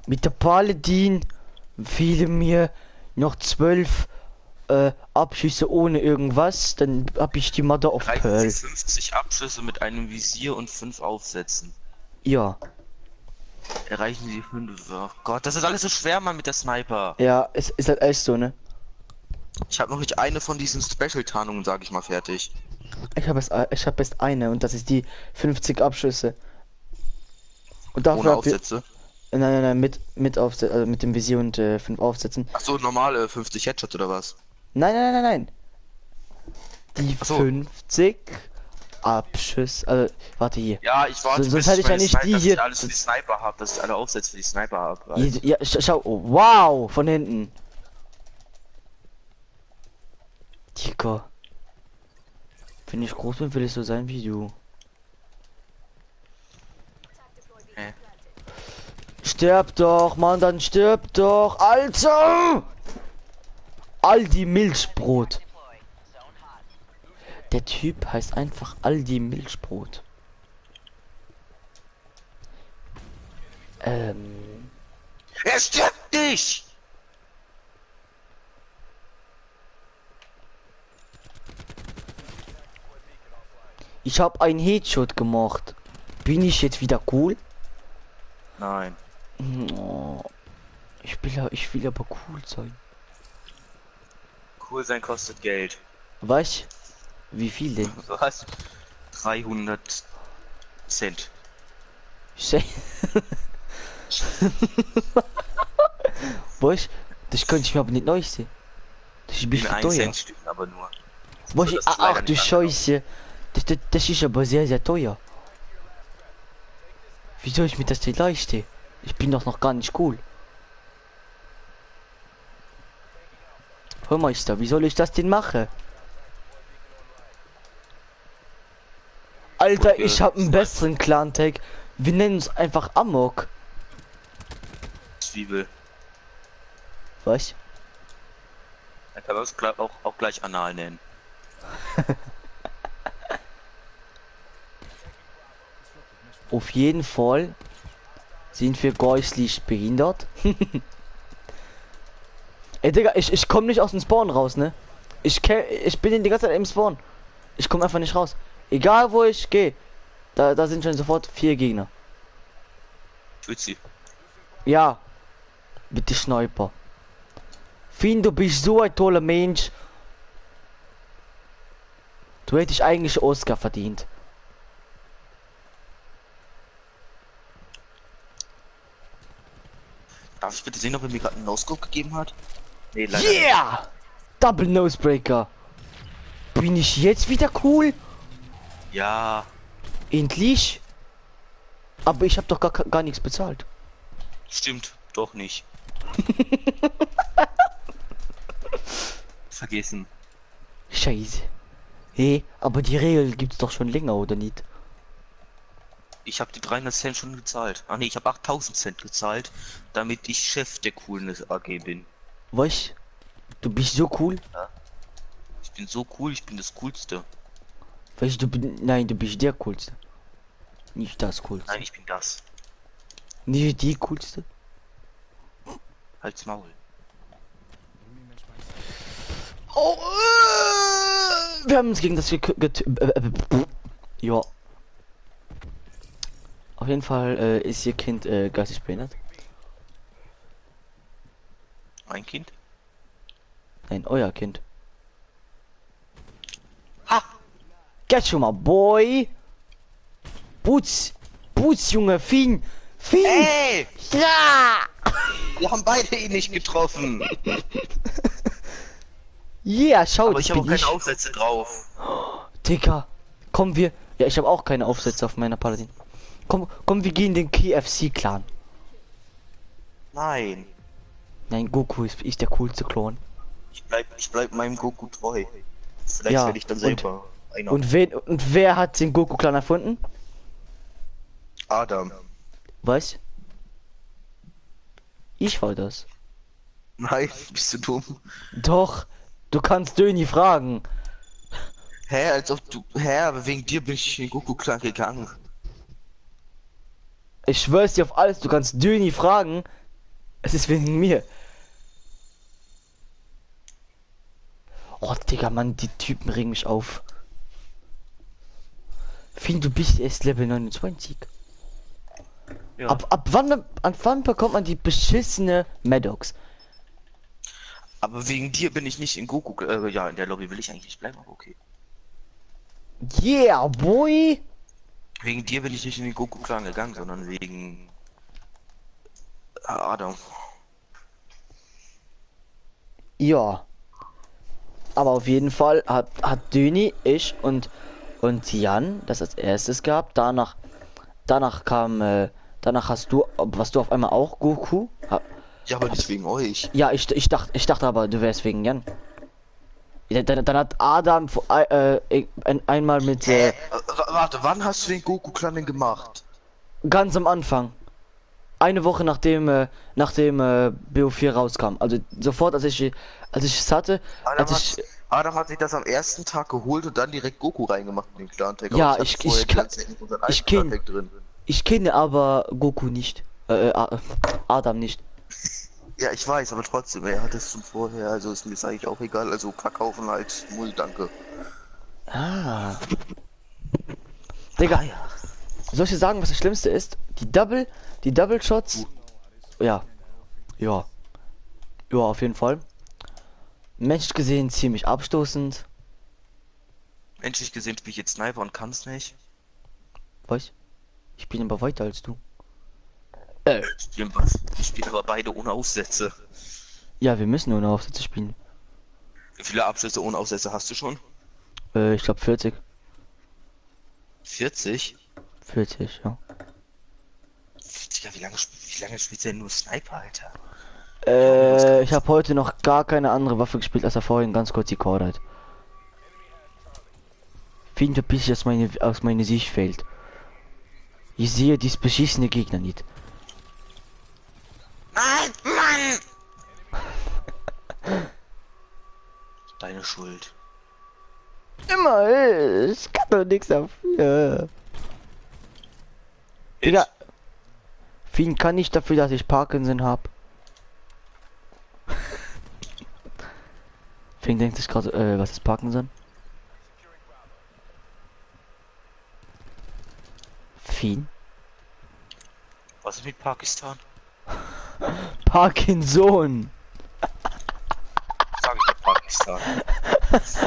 Mit der Paladin fehlen mir noch 12 Abschüsse ohne irgendwas. Dann hab ich die Mother of Erreichen Pearl. Sie 50 Abschlüsse mit einem Visier und 5 Aufsätzen. Ja. Erreichen Sie 5. Oh Gott, das ist alles so schwer, Mann, mit der Sniper. Ja, es ist halt echt so, ne? Ich habe noch nicht eine von diesen Special-Tarnungen, sag ich mal, fertig. Ich habe erst eine und das ist die 50 Abschüsse. Und dafür Ohne hab wir- Aufsätze. Nein, mit Aufsätzen, also mit dem Visier und 5 Aufsätzen. Ach so, normale 50 Headshots oder was? Nein. Die Ach so. 50 Abschüsse, also warte hier. Ja, ich warte, Sonst bis hätte ich ja meine nicht Sniper, die dass hier- ich alles für die Sniper habe, dass ich alle Aufsätze für die Sniper habe. Ja, schau, oh, wow, von hinten. Digga. Wenn ich groß bin, will ich so sein wie du. Stirb doch, Mann, dann stirb doch, Alter! Aldi Milchbrot. Der Typ heißt einfach Aldi Milchbrot. Er stirbt nicht! Ich habe einen Headshot gemacht. Bin ich jetzt wieder cool? Nein. Oh, ich will aber cool sein. Cool sein kostet Geld. Was? Wie viel denn? Was? 300 Cent. Schei- Was? Das könnte ich mir aber nicht neu sehen. Das ist ein In bisschen 1 teuer. Cent Stücken aber nur. Was? das ist leider Ach du nicht Scheiße. Das ist aber sehr, sehr teuer. Wie soll ich mir das denn leisten? Ich bin doch noch gar nicht cool. Hör Meister, wie soll ich das denn machen? Alter, ich habe einen besseren Clan-Tag. Wir nennen uns einfach Amok. Zwiebel. Was? Da kann man es auch gleich anal nennen. Auf jeden Fall sind wir geistlich behindert. Ey, Digga, ich komme nicht aus dem Spawn raus, ne? Ich bin in die ganze Zeit im Spawn. Ich komme einfach nicht raus. Egal wo ich gehe. Da sind schon sofort 4 Gegner. Schützi. Ja. Bitte Sniper. Finn, du bist so ein toller Mensch. Du hättest eigentlich Oscar verdient. Darf ich bitte sehen, ob er mir gerade einen No-Scope gegeben hat? Nee, leider Yeah! Double Nosebreaker. Bin ich jetzt wieder cool? nicht. Ja. Endlich? Aber ich habe doch gar nichts bezahlt. Stimmt, doch nicht. Vergessen. Scheiße. Hey, aber die Regel gibt's doch schon länger, oder nicht? Ich habe die 300 Cent schon gezahlt. Ah ne, ich habe 8000 Cent gezahlt, damit ich Chef der Coolness AG bin. Was? Du bist so cool? Ich bin so cool, ich bin das Coolste. Weißt du, nein, du bist der coolste. Nicht das coolste. Nein, ich bin das. Nicht die coolste. Halt's Maul. Oh, wir haben uns gegen das ja. Auf jeden Fall ist ihr Kind geistig behindert. Mein Kind? Nein, euer Kind. Ha! Get schon mal, boy. Boots, Junge, Finn. Ey! Ja! Wir haben beide ihn nicht getroffen. Yeah, schau, Aber ich habe auch keine Aufsätze drauf. Digga, kommen wir. Ja, ich habe auch keine Aufsätze auf meiner Paladin. Komm, wir gehen den KFC-Clan. Nein. Nein, Goku ist der coolste Klon. Ich bleib meinem Goku treu. Vielleicht Ja, werde ich dann selber einer. Und wer hat den Goku-Clan erfunden? Adam. Was? Ich war das. Nein, bist du dumm? Doch, du kannst Döni fragen. Hä, als ob du. Hä, aber wegen dir bin ich in den Goku-Clan gegangen. Ich schwör's dir auf alles, du kannst Döni fragen. Es ist wegen mir. Oh, Digga, Mann, die Typen regen mich auf. Finn, du bist erst Level 29. Ja. Ab wann bekommt man die beschissene Maddox? Aber wegen dir bin ich nicht in Goku. Ja, in der Lobby will ich eigentlich nicht bleiben, aber okay. Yeah, boy! Wegen dir bin ich nicht in den Goku-Clan gegangen, sondern wegen Adam. Ja. Aber auf jeden Fall hat Döni, ich und Jan das als erstes gehabt. Danach kam, danach warst du auf einmal auch Goku. Ja, aber nicht wegen euch. Ja, ich dachte aber, du wärst wegen Jan. Ja, dann hat Adam einmal mit Warte, wann hast du den Goku-Clan denn gemacht? ganz am Anfang. Eine Woche nachdem BO4 rauskam. Also sofort, als ich es hatte, Adam hat sich das am ersten Tag geholt und dann direkt Goku reingemacht in den Clan-Tag. Ja, Aber ich vorher die kann- ganze Zeit in unseren ich alten kenn- Clan-Tag drin. ich kenne aber Goku nicht. Adam nicht. Ja, ich weiß, aber trotzdem, er hat es schon vorher, also ist mir das eigentlich auch egal, also Kackhaufen halt, null, danke. Ah. Digga, ja. soll ich dir sagen, was das Schlimmste ist? Die Double Shots. Ja. Ja, auf jeden Fall. Menschlich gesehen ziemlich abstoßend. Menschlich gesehen bin ich jetzt Sniper und kann's nicht. Was? Ich bin aber weiter als du. Wir spielen aber beide ohne Aufsätze. Ja, wir müssen nur noch Aufsätze spielen. Wie viele Abschlüsse ohne Aufsätze hast du schon? Ich glaube 40. 40? 40, ja. Digga, wie lange spielst du denn nur Sniper, Alter? Ich habe heute noch gar keine andere Waffe gespielt, als er vorhin ganz kurz die Chord hat. Finde bis aus meine Sicht fällt. Ich sehe dies beschissene Gegner nicht. Nein, Mann! Deine Schuld. Immer, ich kann doch nichts dafür. Digga. Fien kann nicht dafür, dass ich Parkinson hab. Fien denkt sich gerade, was ist Parkinson? Fien? Was ist mit Pakistan? Parkinson! Sag ich doch Pakistan. Das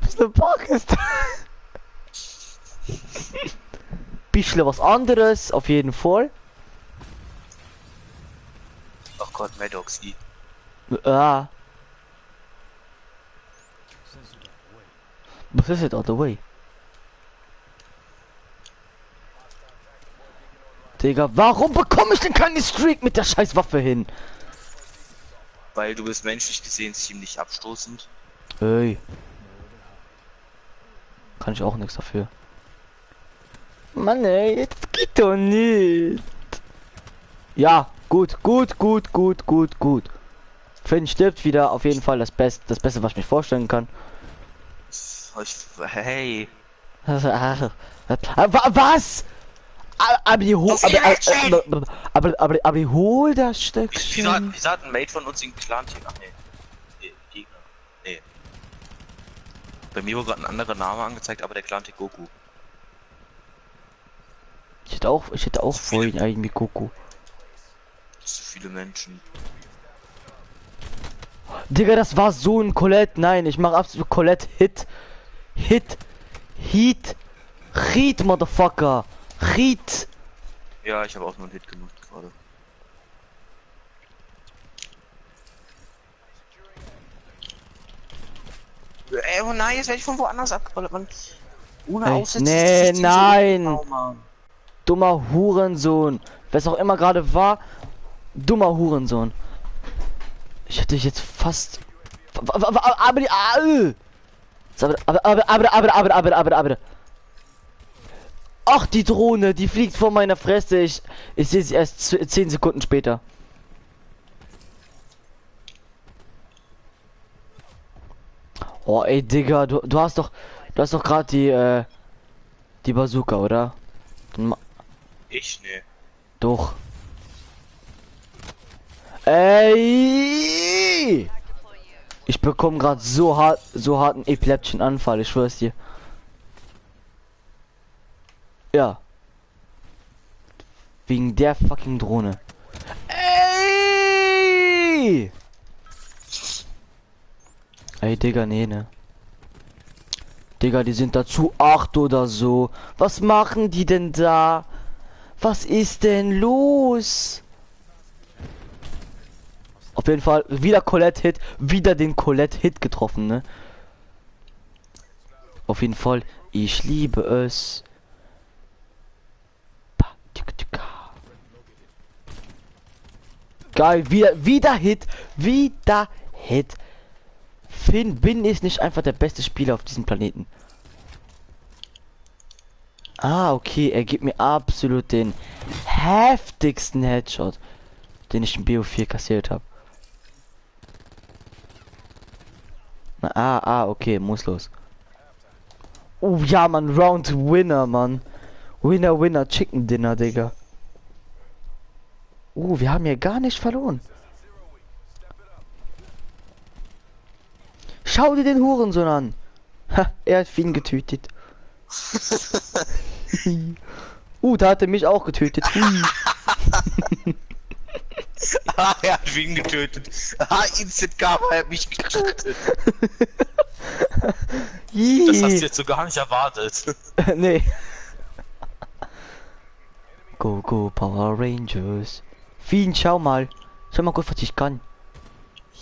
ist ein Pakistan. Bisschen was anderes, auf jeden Fall. Ach Gott, Maddox, I. Ah. Was ist it other way? Digga, warum bekomme ich denn keine Streak mit der scheiß Waffe hin? Weil du bist menschlich gesehen ziemlich abstoßend. Ey. Kann ich auch nichts dafür. Mann ey, jetzt geht doch nicht. Ja, gut. Finn stirbt wieder, auf jeden Fall das Beste, was ich mir vorstellen kann. Hey. Was? Aber die hol das Stöckchen. Wieso hat ein Mate von uns den Clan-Team? Ach nee. Gegner. Nee. Bei mir wurde gerade ein anderer Name angezeigt, aber der Clan-Team Goku. Ich hätte auch vorhin eigentlich Goku. Das sind so viele Menschen. Digga, das war so ein Colette. Nein, ich mach absolut Colette Heat, Motherfucker. Heat. Ja, ich habe auch nur einen Hit gemacht gerade. Ey, oh nein, jetzt werde ich von woanders abgerollt, man. Ohne Hey, Aufsätze. nee, ist das nein. so Mann. Dummer Hurensohn. Wer es auch immer gerade war. Dummer Hurensohn. Ich hätte jetzt fast. Aber die. Aber. Ach, die Drohne, die fliegt vor meiner Fresse. Ich sehe sie erst 10 Sekunden später. Oh, ey, Digga, du hast doch gerade die Bazooka, oder? Ich? Nee. Doch. Ey! Ich bekomme gerade so harten epileptischen Anfall, ich schwör's dir. Ja. Wegen der fucking Drohne. Ey! Ey, Digga, nee, ne. Digga, die sind dazu 8 oder so. Was machen die denn da? Was ist denn los? Auf jeden Fall wieder Colette-Hit, wieder den Colette-Hit getroffen, ne? Auf jeden Fall, ich liebe es. Geil, wieder Hit, Finn Bin ist nicht einfach der beste Spieler auf diesem Planeten. Ah, okay, er gibt mir absolut den heftigsten Headshot, den ich im BO4 kassiert habe. Okay, muss los. Oh ja, man, Round Winner, Mann. Winner, Chicken Dinner, Digga. Wir haben hier gar nicht verloren. Schau dir den Hurensohn an. Ha, er hat Fien getötet. Da hat er mich auch getötet. Er hat ihn getötet. Instant Karma, er hat mich getötet. Das hast du jetzt so gar nicht erwartet. Nee. Go Power Rangers. Fien, schau mal gut, was ich kann.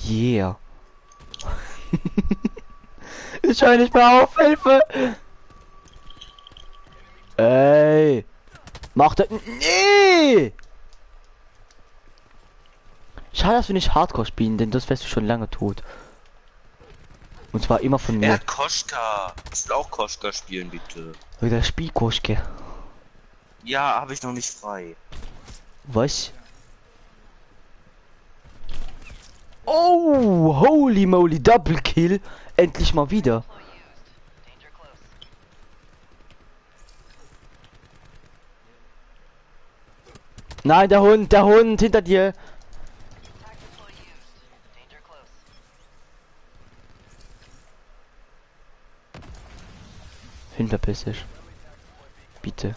Yeah. Ich höre nicht mehr auf, Hilfe! Ey! Mach das. Nee! Schade, dass wir nicht Hardcore spielen, denn das wärst du schon lange tot. Und zwar immer von mir. Er hat Koschka. Ich will auch Koschka spielen, bitte. Wieder Spielkoschke. Ja, habe ich noch nicht frei. Was? Oh, holy moly, Double Kill. Endlich mal wieder. Nein, der Hund hinter dir. Verpiss dich. Bitte.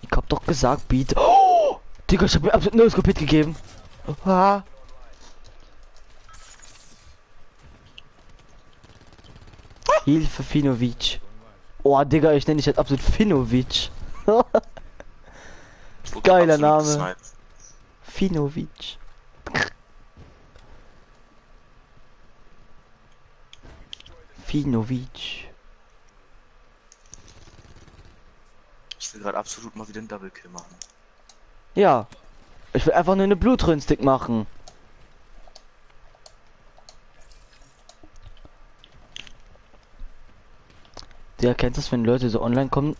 Ich hab doch gesagt, bitte. Oh! Digga, ich hab mir absolut null Skopit gegeben. Ah. Hilfe, Finovic. Oh, Digga, ich nenne dich jetzt absolut Finovic. Geiler Name. Finovic. Finovic. Ich will gerade absolut mal wieder einen Double Kill machen. Ja. Ich will einfach nur eine Blutrünstig machen. Du erkennst es, wenn Leute so online kommen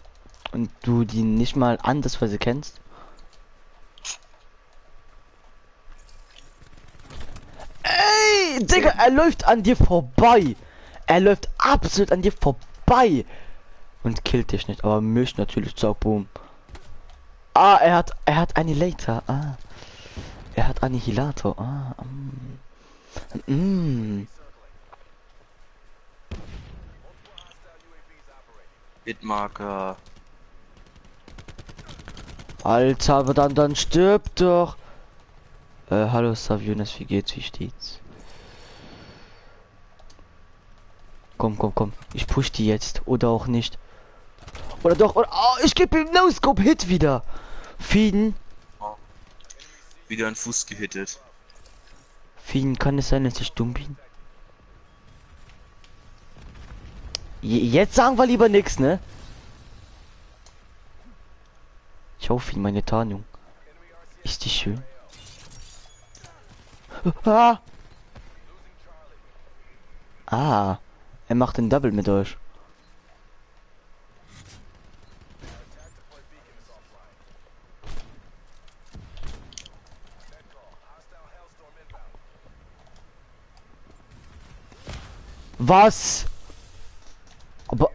und du die nicht mal andersweise kennst. Ey, Digga, er läuft an dir vorbei. Er läuft absolut an dir vorbei. Und killt dich nicht, aber mich natürlich, zack, boom. Ah, er hat Annihilator. Ah. Er hat Annihilator. Ah. Hitmarker. Alter, aber dann stirbt doch. Hallo Savionis, wie geht's, wie steht's? Komm. Ich push die jetzt. Oder auch nicht. Oder doch. Oder, oh, ich gebe ihm No-Scope-Hit wieder. Fieden. Oh. Wieder ein Fuß gehittet. Fieden, kann es sein, dass ich dumm bin? Jetzt sagen wir lieber nichts, ne? Ich hoffe ihn, meine Tarnung. Ist die schön? Ah! Ah, er macht einen Double mit euch. Was? Aber,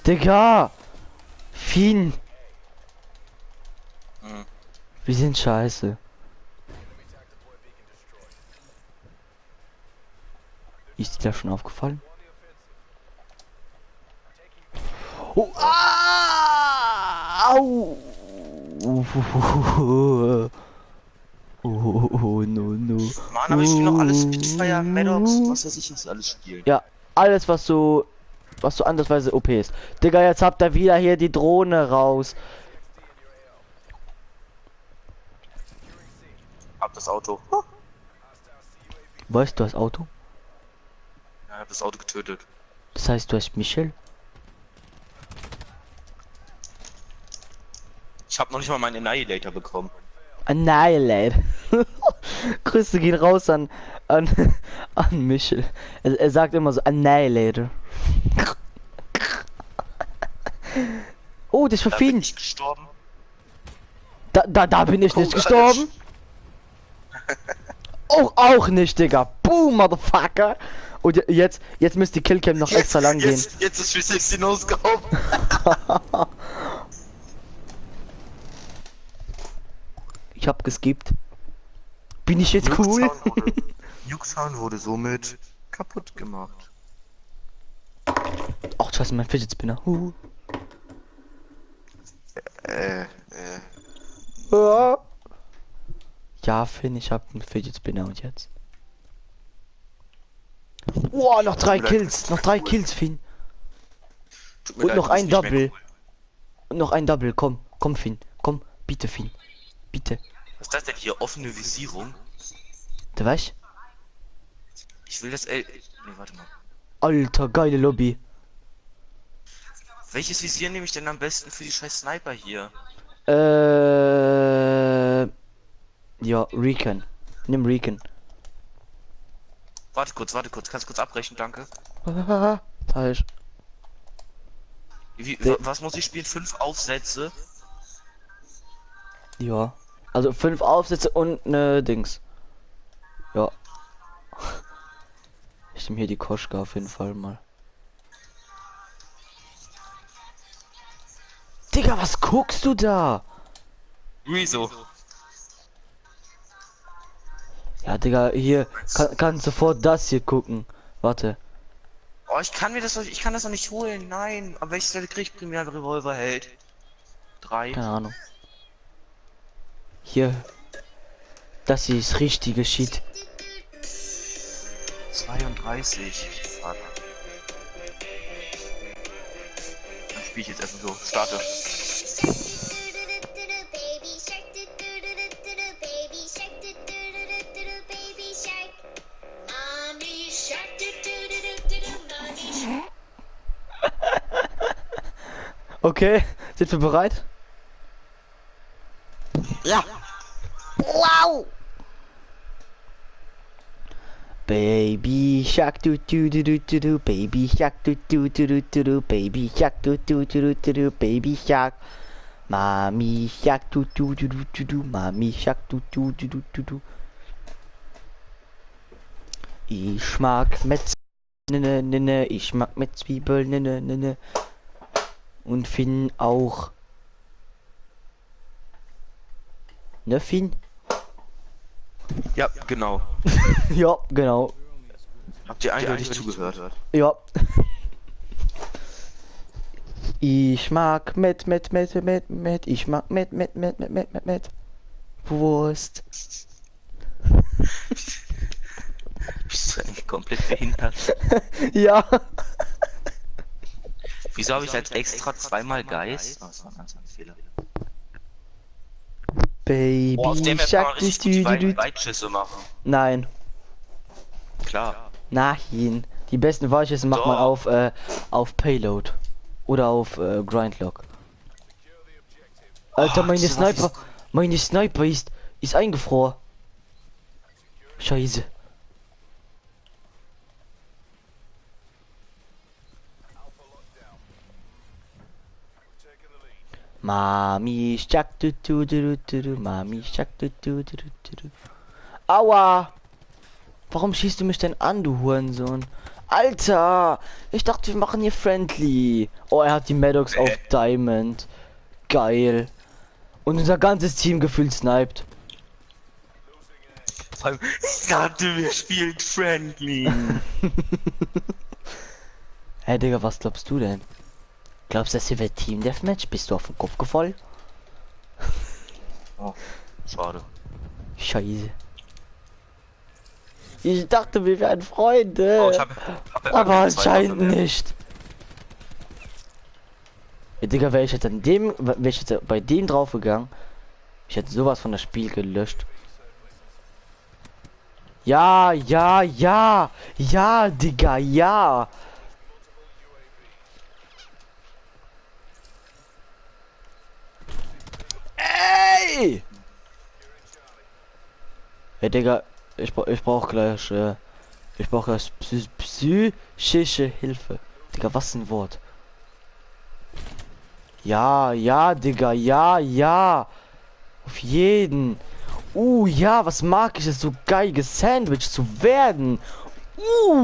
Digga! Fien! Mhm. Wir sind scheiße. Ist dir das schon aufgefallen? Oh, ah, au. Oh, no. Mann, aber ich spiele noch alles Spitfire, Maddox, was weiß ich, was alles spielen. Ja, alles was so andersweise OP ist. Digga, jetzt habt ihr wieder hier die Drohne raus. Hab das Auto. Weißt du das Auto? Ja, hab das Auto getötet. Das heißt, du hast Michel? Ich hab noch nicht mal meinen Annihilator bekommen. Annihilate. Grüße gehen raus an Michel. Er sagt immer so Annihilator. Oh, das ist Da bin verfehlen. ich gestorben. Da bin ich nicht gestorben. Auch nicht, Digga. Boom, Motherfucker. Und jetzt müsste die Killcam noch extra lang gehen. Jetzt ist 360 No-Scope. Ich hab geskippt. Bin ich jetzt cool? Nuketown wurde somit kaputt gemacht. Ach, scheiße, mein Fidget Spinner. Ja, Finn, ich hab einen Fidget Spinner und jetzt. Oh, noch 3 Kills. Noch 3 Kills, Finn. Und noch ein Double. Und noch ein Double. Komm, Finn. Komm, bitte, Finn. Bitte. Was ist das denn hier? Offene Visierung? Du weißt? Ich will das Nee, warte mal. Alter, geile Lobby. Welches Visier nehme ich denn am besten für die scheiß Sniper hier? Ja, Recon. Nimm Recon. Warte kurz. Kannst du kurz abbrechen, danke. Falsch. Was muss ich spielen? 5 Aufsätze? Ja. Also 5 Aufsätze und ne Dings. Ja. Ich nehme hier die Koschka auf jeden Fall mal. Digga, was guckst du da? Wieso? Ja, Digga, hier kann sofort das hier gucken. Warte. Oh, ich kann das doch nicht holen. Nein. An welcher Stelle krieg ich primär Revolverheld? 3. Keine Ahnung. Hier. Das hier ist richtige Shit. 32. Fuck. Dann spiel ich jetzt erstmal so. Starte. Okay, sind wir bereit? Ja. Wow! Baby Shark do do do do do do, Baby Shark do do do do do do, Baby Shark do do do do do do, Baby Shark. Mami Shark do do do do do do, Mami Shark do do do do do do. Ich mag mit ne, ich mag mit Zwiebeln ne. Und Finn auch. Ne, Finn? Ja, genau. Ja, genau. Habt ihr eindeutig zugehört? Ja. Ich mag mit. Ich mag mit. Wurst. Bist du eigentlich komplett behindert? Ja. Wieso habe ich als extra zweimal Geist? Oh, das war ein ganz Fehler. Baby Oh, auf dem kann man Shark richtig gut die Weitschüsse machen. Nein. Klar. Nein. Die besten Weichschüsse macht man Doch. auf Payload. Oder auf Grindlock. Alter, Oh, meine Sniper ist eingefroren. Scheiße. Mami Shark du, Mami Shark du. Aua! Warum schießt du mich denn an, du Hurensohn? Alter! Ich dachte, wir machen hier friendly. Oh, er hat die Maddox auf Diamond. Geil. Und unser ganzes Team gefühlt sniped. Vor allem, ich dachte, wir spielen friendly. Hey Digga, was glaubst du denn? Glaubst du, das hier wird Team Deathmatch? Bist du auf den Kopf gefallen? Oh, schade. Scheiße. Ich dachte, wir wären Freunde. Oh, ich hab aber anscheinend nicht. Ja, Digga, wäre ich jetzt bei dem draufgegangen, ich hätte sowas von das Spiel gelöscht. Ja, Digga, ja. Ey! Hey, Digga, ich brauch gleich psychische Hilfe. Digga, was ein Wort. Ja, Digga, ja. Auf jeden. Ja, was mag ich es, so geil gesandwiched zu werden.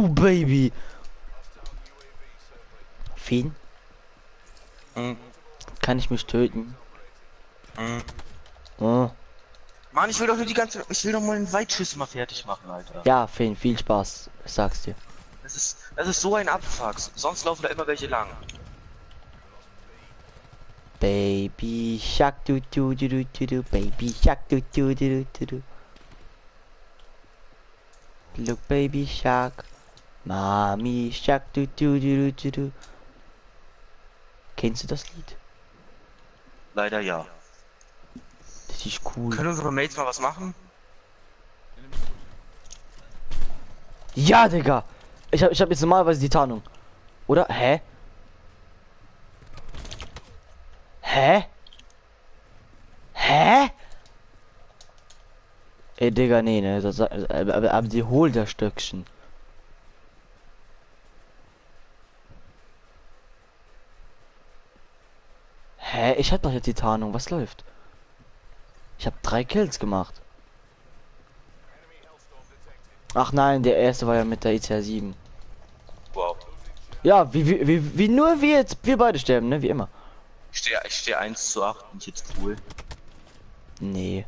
Baby. Fien? Kann ich mich töten? Oh. Mann, ich will doch mal den Weitschüsse mal fertig machen, Alter. Ja, Fien, viel Spaß. Ich sag's dir. Das ist so ein Abfuck. Sonst laufen da immer welche lang. Baby Shark do, Baby Shark do. Look, Baby Shark. Mami Shark do. Kennst du das Lied? Leider ja. Das ist cool. Können unsere Mates mal was machen? Ja, Digga. Ich hab jetzt normalerweise die Tarnung. Oder? Hä? Ey, Digga, nee, ne. Aber die holt das Stöckchen. Ich hab doch jetzt die Tarnung. Was läuft? Ich habe 3 Kills gemacht. Ach nein, der erste war ja mit der ICR 7. Wow. Ja, wie nur wir jetzt, wir beide sterben, ne? Wie immer. Ich steh 1:8, bin ich jetzt cool. Nee.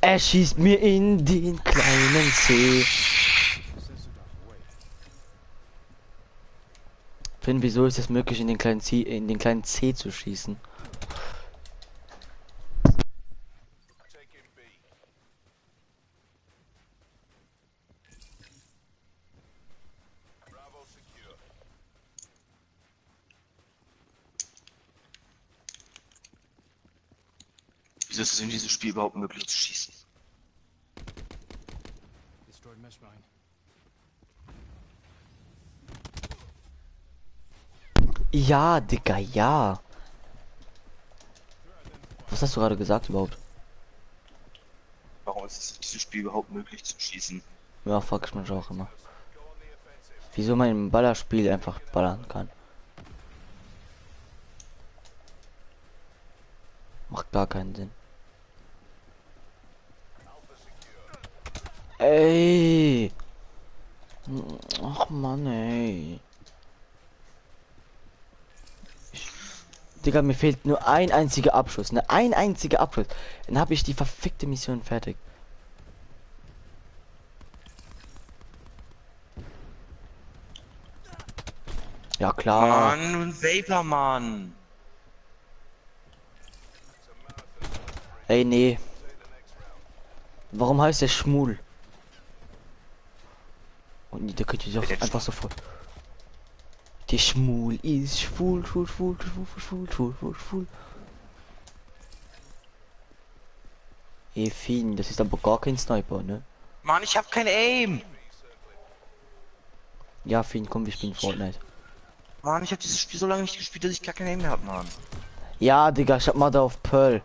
Er schießt mir in den kleinen See. Finn, wieso ist es möglich, in den kleinen C zu schießen? Wieso ist es in diesem Spiel überhaupt möglich zu schießen? Destroyed mesh mine. Ja, Digga, ja. Was hast du gerade gesagt überhaupt? Warum ist es in diesem Spiel überhaupt möglich zu schießen? Ja, fuck ich mich auch immer. Wieso man im Ballerspiel einfach ballern kann. Macht gar keinen Sinn. Ey! Ach Mann, ey. Digga, mir fehlt nur ein einziger Abschuss. Ne, ein einziger Abschuss. Dann habe ich die verfickte Mission fertig. Ja klar. Mann, Vapormann! Ey, nee. Warum heißt der Schmul? Und da könnt ihr doch einfach sofort. Der Schmul ist schwul, schwul, schwul, schwul, schwul, schwul, schwul, schwul. Ey, Fien, das ist aber gar kein Sniper, ne? Mann, ich hab kein Aim! Ja, Fien, komm, wir spielen Fortnite. Mann, ich hab dieses Spiel so lange nicht gespielt, dass ich gar kein Aim mehr hab, Mann. Ja, Digga, ich hab mal da auf Pearl.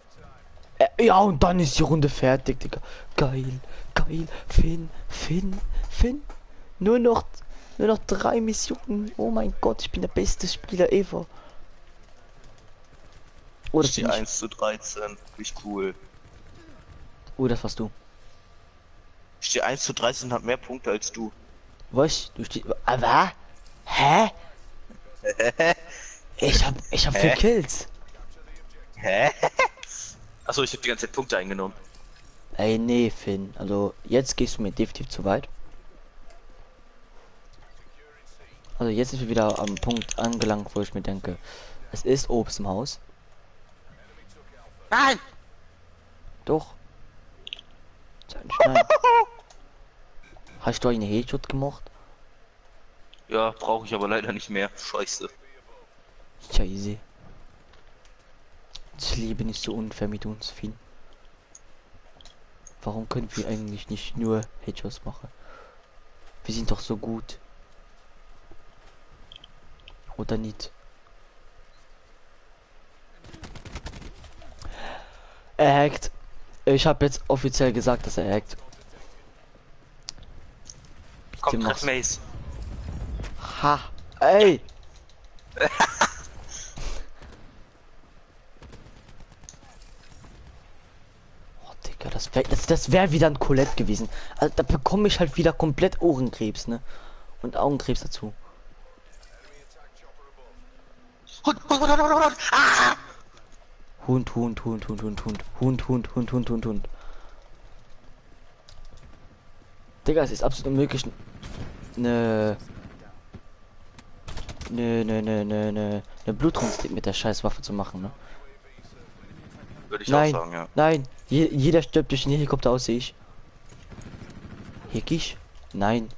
Ja, und dann ist die Runde fertig, Digga. Geil, geil. Finn, Finn, Finn. Nur noch 3 Missionen. Oh mein Gott, ich bin der beste Spieler ever. Oh, das Ich steh bin ich. 1:13, richtig cool. Oh, das warst du. Ich steh 1:13 und hab mehr Punkte als du. Was? Du stehst. Aber? Hä? Ich hab 4 Kills. Hä? Achso, ich hab die ganze Zeit Punkte eingenommen. Ey, nee, Finn. Also, jetzt gehst du mir definitiv zu weit. Also, jetzt sind wir wieder am Punkt angelangt, wo ich mir denke, es ist Obst im Haus. Nein! Doch. Sag nicht nein. Hast du eine Headshot gemacht? Ja, brauche ich aber leider nicht mehr. Scheiße. Scheiße. Das Leben ist so unfair mit uns, Finn. Warum können wir eigentlich nicht nur Headshots machen? Wir sind doch so gut. Oder nicht? Er hackt. Ich habe jetzt offiziell gesagt, dass er hackt. Komm, mach's. treff Mace. Ha! Ey! Oh, Digga, das wäre wieder ein Colette gewesen. Also, da bekomme ich halt wieder komplett Ohrenkrebs, ne? Und Augenkrebs dazu. Ah! Hund, Hund, Hund, Hund, Hund, Hund, Hund, Hund, Hund, Hund, Hund, Hund. Digga, es ist absolut unmöglich, eine Blutrunstick mit der scheiß Waffe zu machen, ne? Würde ich Nein, auch sagen, ja. nein, jeder stirbt durch den Helikopter aus, sehe ich. Hickisch? Nein.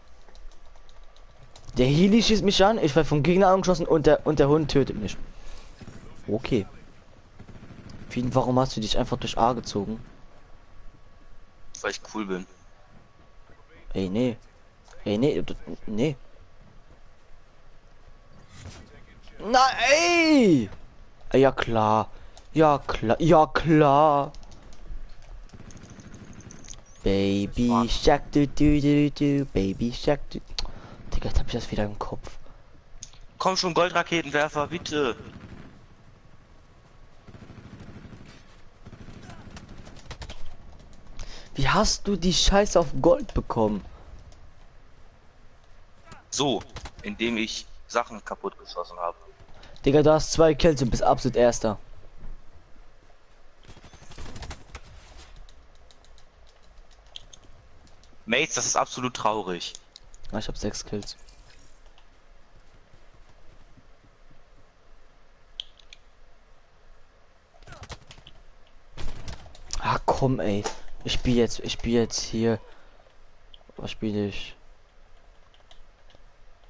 Der Heli schießt mich an, ich werde vom Gegner angeschossen und der Hund tötet mich. Okay. Fien, warum hast du dich einfach durch A gezogen? Weil ich cool bin. Ey, nee. Ey, nee, nee. Na, ey! Ja, klar. Ja, klar. Ja, klar. Baby Shark, du, Baby Shark, du. Digga, jetzt hab ich das wieder im Kopf. Komm schon, Goldraketenwerfer, bitte. Wie hast du die Scheiße auf Gold bekommen? So, indem ich Sachen kaputt geschossen habe. Digga, du hast 2 Kills und bist absolut erster. Mates, das ist absolut traurig. Ah, ich hab 6 Kills. Ah, komm, ey. Ich spiel jetzt hier. Was spiele ich?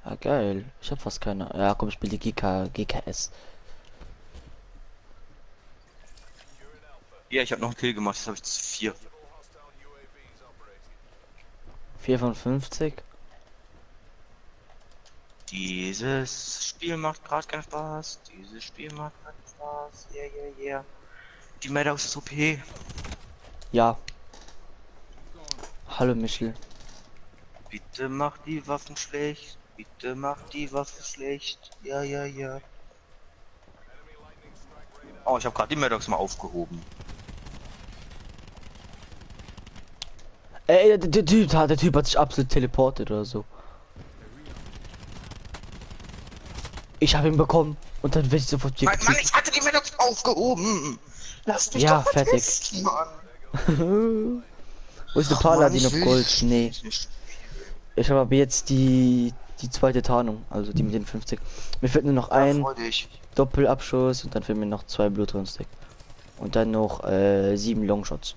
Ah, geil. Ich hab fast keine. Ja, komm, ich spiele die GKS. Ja, ich habe noch einen Kill gemacht, jetzt habe ich 4. 4 von 50. Dieses Spiel macht gerade keinen Spaß. Dieses Spiel macht keinen Spaß. Yeah, yeah, yeah. Die Maddox ist OP. Ja. Hallo, Michel. Bitte mach die Waffen schlecht. Bitte mach die Waffe schlecht. Ja, ja, ja. Oh, ich habe gerade die Maddox mal aufgehoben. Ey, der Typ hat sich absolut teleportet oder so. Ich habe ihn bekommen und dann will ich sofort hier Mann, getötet. ich hatte die Maddox aufgehoben. Lass mich Ja, doch mal fertig. testen, Mann. Wo ist der Ach Mann, Paladin ich auf will Gold? dieses Nee. Spiel nicht. Ich habe aber jetzt die zweite Tarnung, also die mit den 50. Mir fehlt nur noch Ja, ein freu dich. Doppelabschuss und dann fehlen mir noch 2 Blutrünstig. Und dann noch 7 Longshots.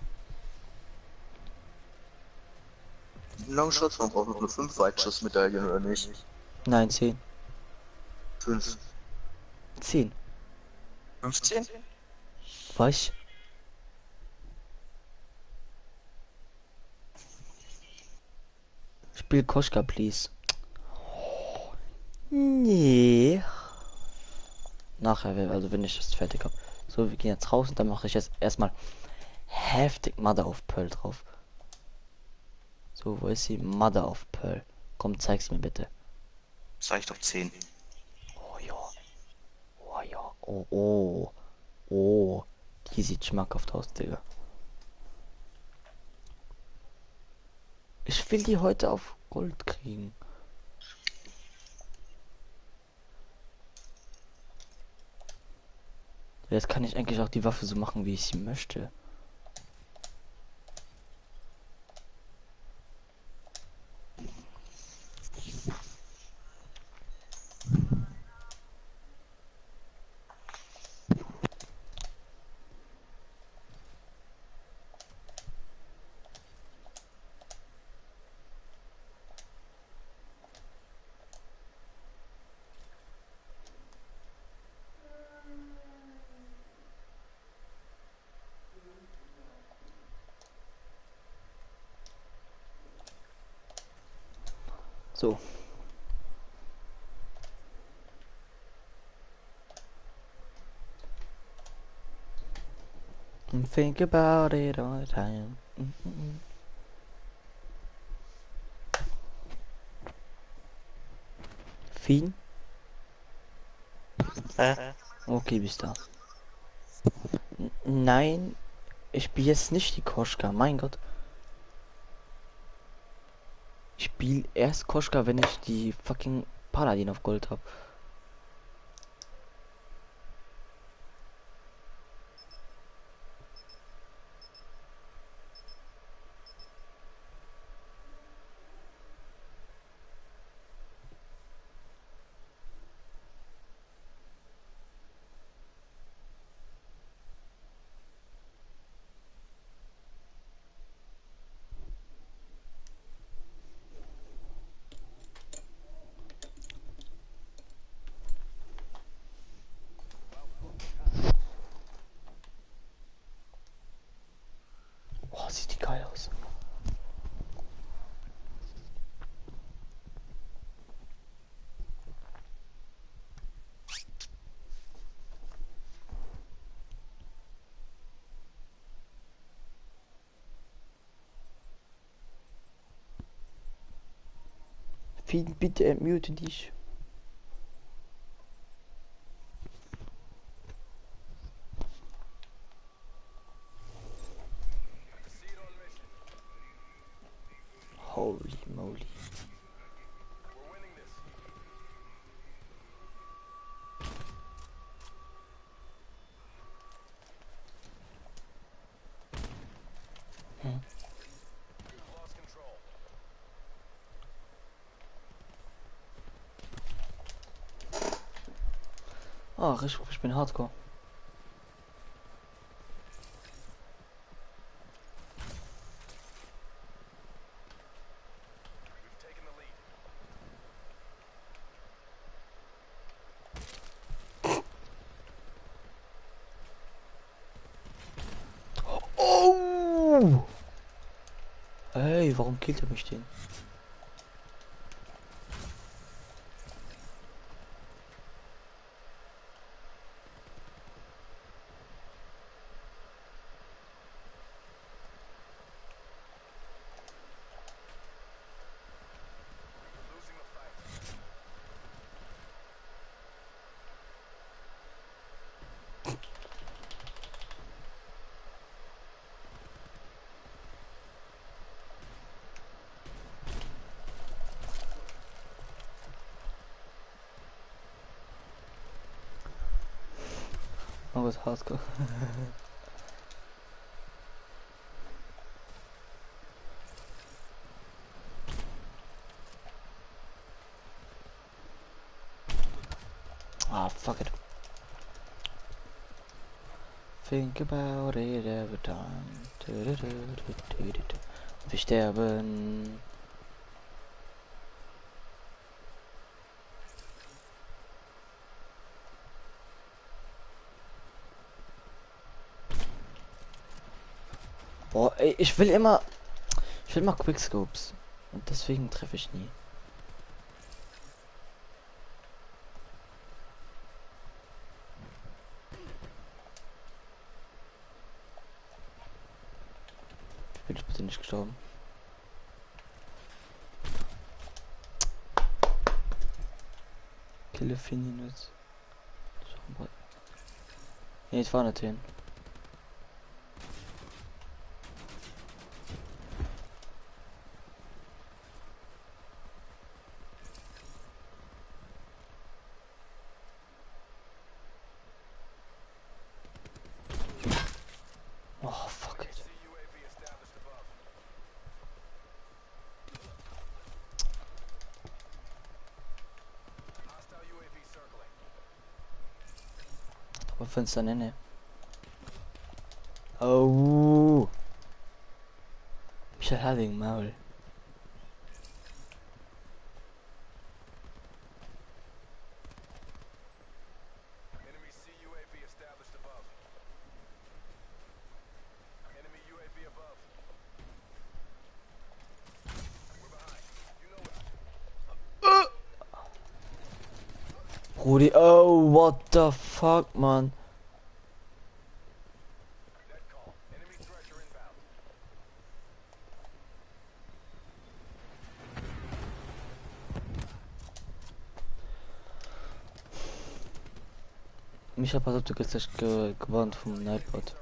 Longshots, man braucht noch eine 5 Weitschussmedaillen oder nicht? Nein, 10. 5. 10. 15? Was? Spiel Koschka, please. Nee. Nachher, also wenn ich das fertig habe. So, wir gehen jetzt raus und dann mache ich jetzt erstmal heftig Mother of Pearl drauf. So, wo ist sie? Mother of Pearl. Komm, zeig's mir bitte. Sag ich doch 10. Oh ja. Oh ja. Oh, oh. Oh. Die sieht schmackhaft aus, Digga. Ich will die heute auf Gold kriegen. Jetzt kann ich eigentlich auch die Waffe so machen, wie ich sie möchte. So. And think about it all the time. Fien? Okay, bis da. Nein, ich spiele jetzt nicht die Koschka, mein Gott. Ich spiele erst Koschka, wenn ich die fucking Paladin auf Gold habe. Oh, sieht die geil aus. Fien, bitte entmute dich. Holy moly. Ah, ich bin Hardcore. Oh! Ey, warum killt er mich den? Oh, was Hardcore. Ah, fuck it. Think about it every time. Wir sterben. Boah, ey, ich will immer Quickscopes. Und deswegen treffe ich nie. Bin ich bitte nicht gestorben? Kille Fininus. Nee, ich war nicht hin. Oh, fuck it. Aber Fenster nenne. Oh. Michael Harding, Maul. Rudi, oh, what the fuck, man. Micha, pass auf, du kriegst echt gewarnt vom Nightbot.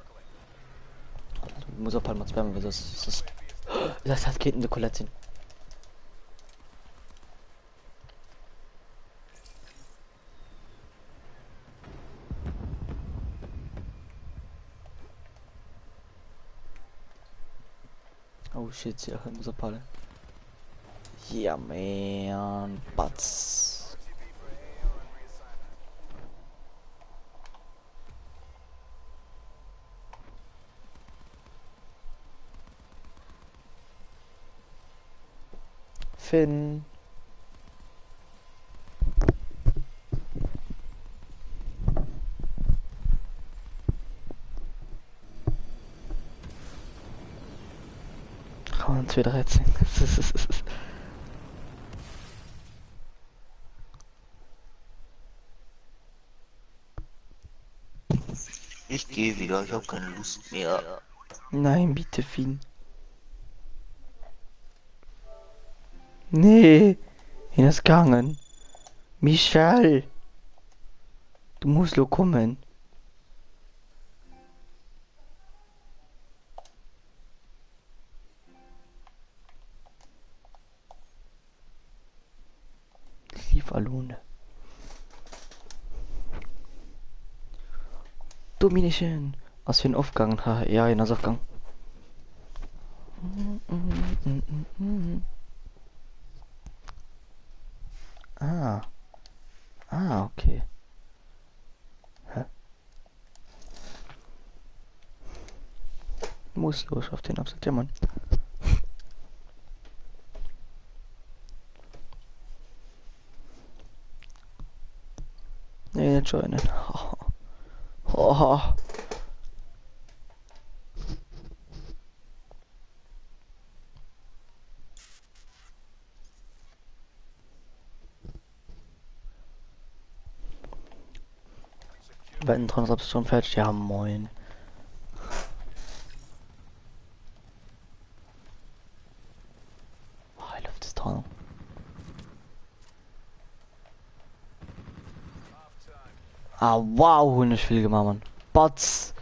Du musst auch halt mal spammen, weil das hat geht in der Colette. Oh shit, ja, muss er pallen. Yeah, man, Batz. Finn. Raum 213. Ich gehe wieder, ich habe keine Lust mehr. Nein, bitte, Finn. Nee, ihn ist gegangen. Michel, du musst nur kommen. Lief alone. Domination. Was für ein Aufgang? Ha, ja, in Aufgang. Ah. Ah, okay. Hä? Muss los auf den Absatz, ja Mann. Nee, nicht joinen. Oh. Wenn Transaktion fertig, ja moin. Oh, I love this tunnel. Ah, wow, nicht viel gemacht, Mann. Bots.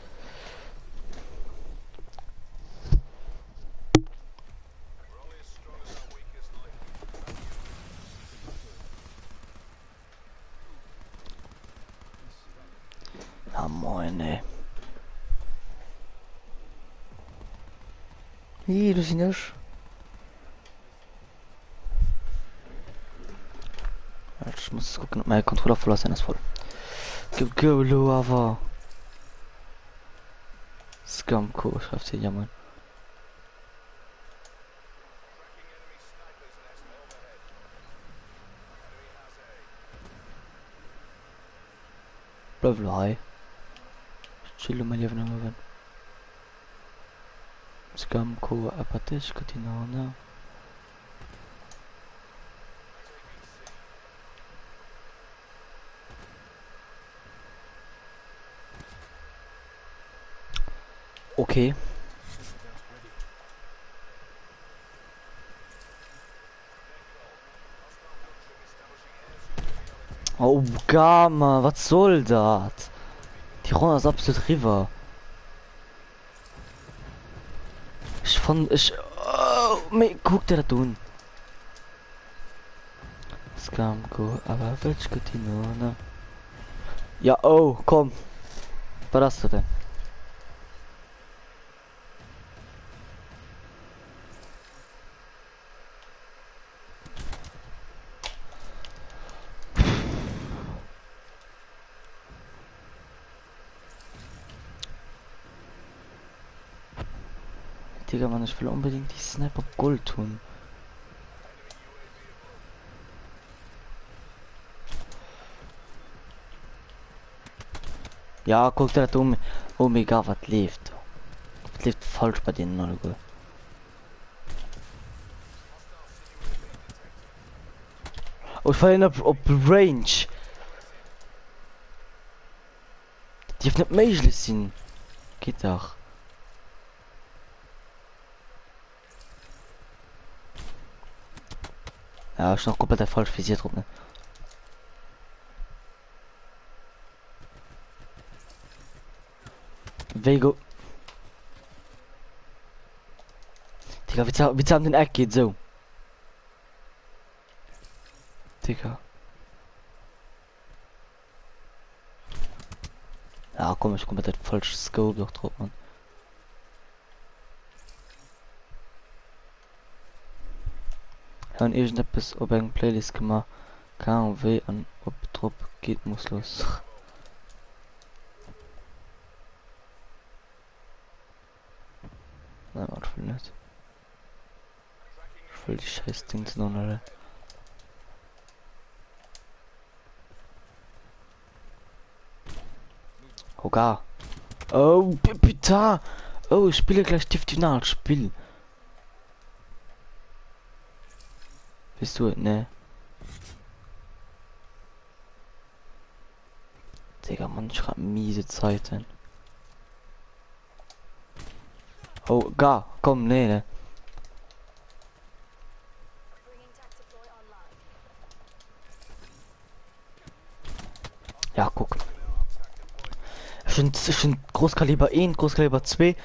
Ja moin, ey. Wie, du siehst nicht? Ich muss gucken, ob mein Controller voll ist, ist voll. Go, Lava. Scumco, schreibt sie, ja Mann. Blablabla, hi. Chillo mein Leben am Scumco, apathisch, Katinana. Okay. Oh, Gamma, was soll das? Die Runde ist absolut River. Oh, guck dir das tun. Scumco, aber welch Katinana. Ja, oh, komm. Was hast du denn? Digga, Mann, ich will unbedingt die Sniper Gold tun. Ja, guck dir das um. Oh mega, was lebt? Was lebt falsch bei denen, oder? Oh, ich fall op Range. Die heeft net möglich sind. Geht doch. Ja, ist noch komplett falsch visiert rum. Ne? Wego. Digga, wie an den Eck geht so. Digga. Ja, komm, ich komplett falsch Scope doch drauf, man. Ja, und irgendetwas ob ein Playlist gemacht. KW an ob Drop geht muss los. Nein, man will nicht. Ich will die scheiß Dings noch alle. Hoga. Oh, bitte. Oh, ich spiele gleich die Finalspiel. Bist du, ne? Digga, Mann, ich hab miese Zeiten. Oh, gar, komm, nee, ne. Ja, guck. Schon Großkaliber 1, Großkaliber 2.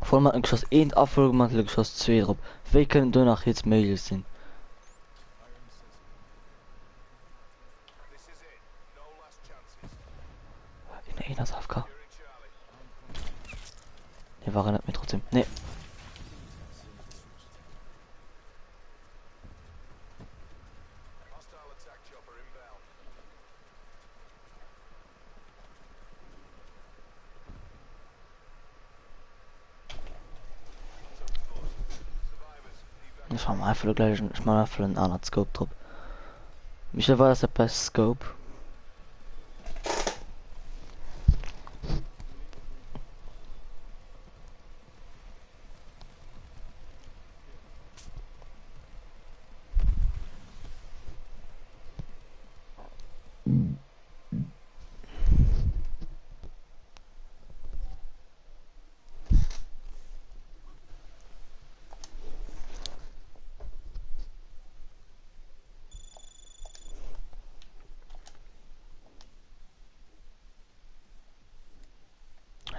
Vollmantelgeschoss 1, Abfolgemantelgeschoss 2 drauf. Wir können danach jetzt möglich sind. In einer ist AFK. Ne, war er nicht mehr trotzdem. Ne. Ich mach mal einfach gleich, ich mach einfach einen anderen Scope drauf. Michel, war das der beste Scope?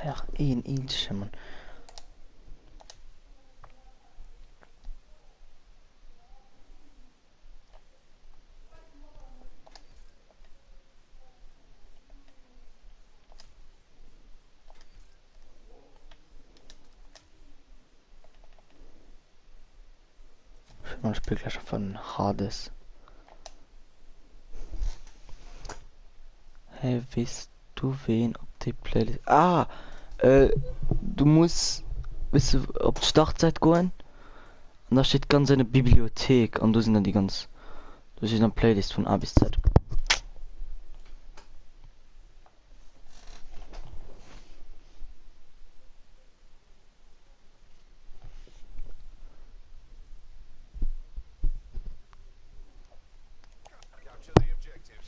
Ja, ein Inch, Mann. Man spielt gleich von Hades. Hey, weißt du wen, ob die Playlist... Ah! Du musst... Weißt du, ob die Startzeit gehen? Und da steht ganz eine Bibliothek und da sind dann die ganz... Da ist eine Playlist von A bis Z.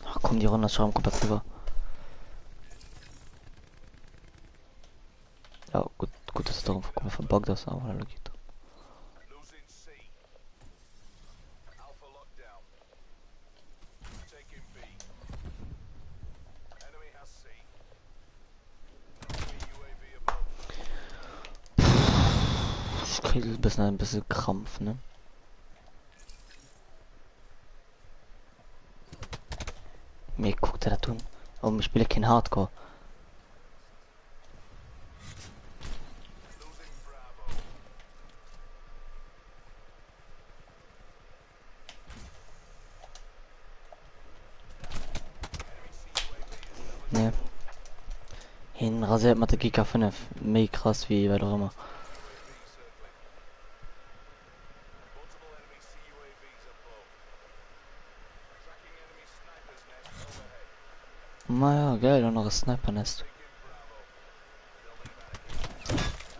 Ach komm, die Runde schauen komplett drüber. Ja, gut, dass es darum verbuggt ist, aber da geht. Ich kriege ein bisschen Krampf, ne? Mir guckt er da tun. Oh, ich spiele kein Hardcore. Ne. Hin rasiert mit der Giga 5. Mega krass wie bei der immer. Naja, geil, und noch ein Sniper-Nest.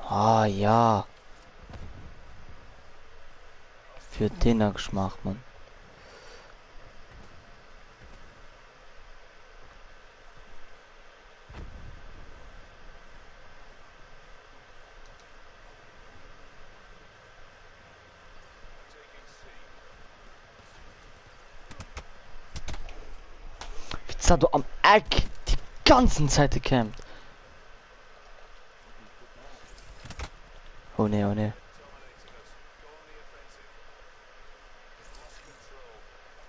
Ah ja. Für den Geschmack, man. Jetzt hat du am Eck die ganzen Zeit gecampt. Oh ne, oh ne.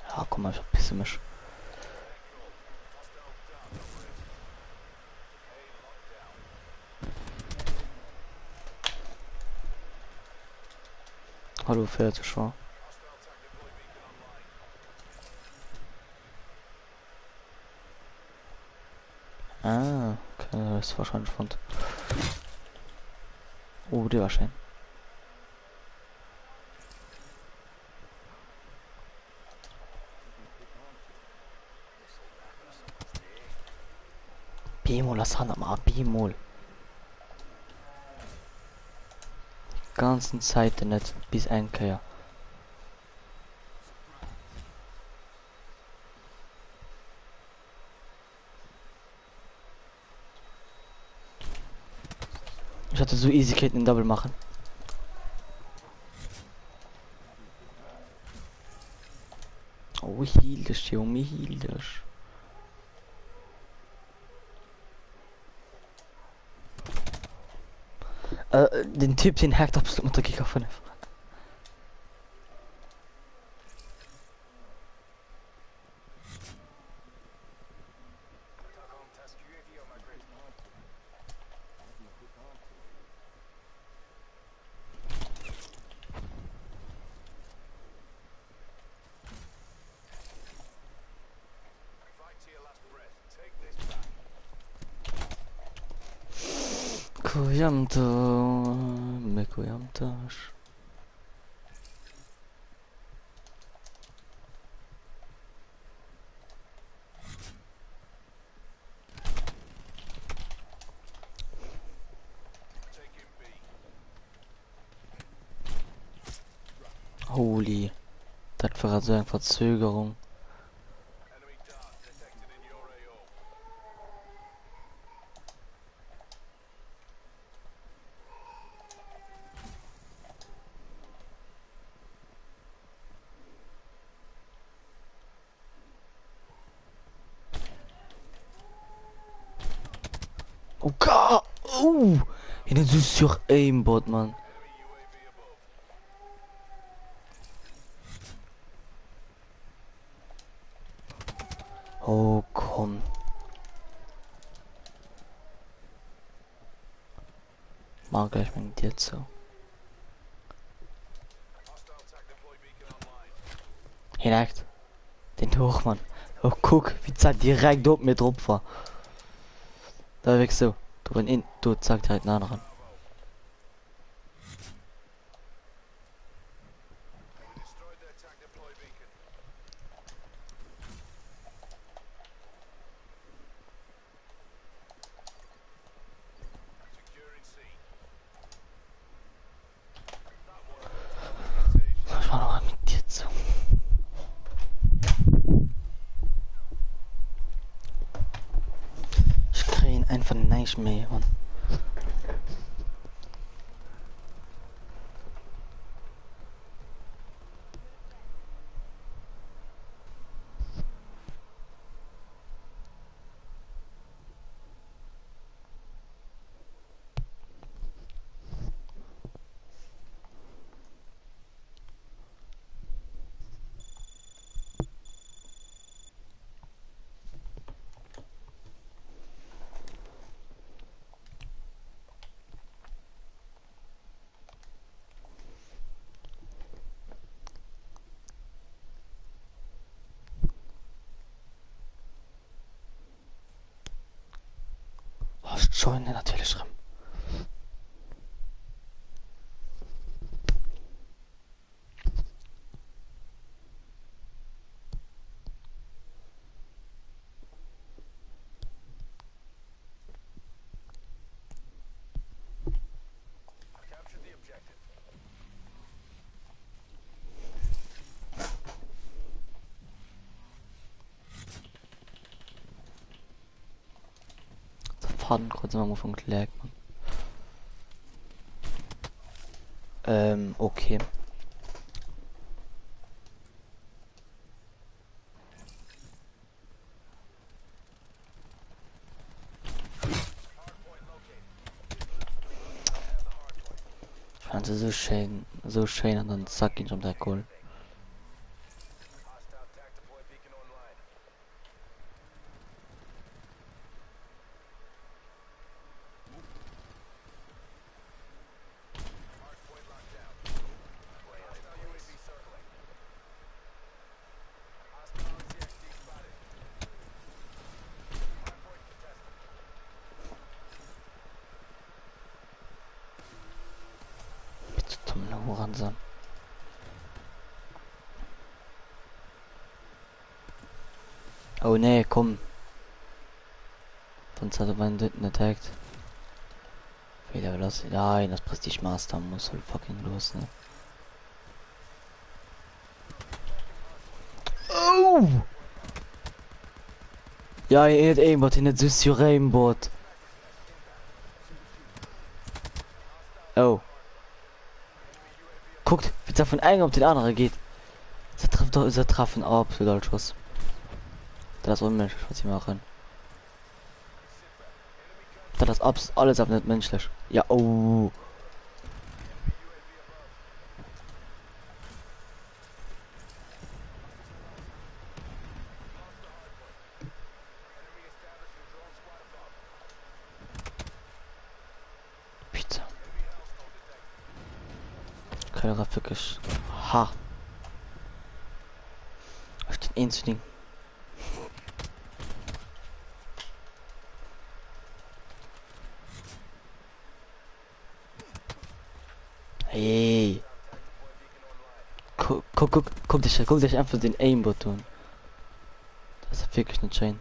Ja, komm mal, ich verpisse mich. Hallo, fertig schon. Ah, okay, das ist wahrscheinlich von. Oh, der war schön. B-Mol, das hat mal B-Mol. Ganzen Zeit nicht bis ein Kehr. Ich hatte so easy in Double machen. Oh, heal das, Junge, heal das. Den Typ, den hackt absolut mit der Giga 5. Kujamto, me kujamtaš. Holy. Das war so eine Verzögerung. Oh Gott! Oh! In den ist sur aimbot, man. Oh komm. Mach gleich mit dir zu. Hinakt. Den hoch, man. Oh guck, wie zack direkt dort mit drauf war. Da weg so. Du bin in. Du zack direkt nah dran. Ich war noch mit dir zu. Ich krieg ihn einfach nicht mehr, man. Oh, schon natürlich schlimm. Faden kurz mal von Clark, man. Okay. Ich fand sie so schön und dann zack ihn schon der Goal. Bitte zum Hurensohn. Oh nee, komm. Sonst hat er meinen dritten attackt. Wieder los. Nein, das Prestige Master muss halt fucking los, ne? Oh! Ja, ihr hättet aimbot in der Süße Aimbot. Oh. Guckt, wie der von einem auf den anderen geht. Sie trifft doch, sie treffen ab, so Schuss. Das ist unmenschlich, was sie machen. Das ist alles ab nicht menschlich. Ja, oh. Bitte. Keine wirklich. Ha. Auf den Insulin. Hey. Guck dich einfach den Aimbot tun. Das ist wirklich nicht schön.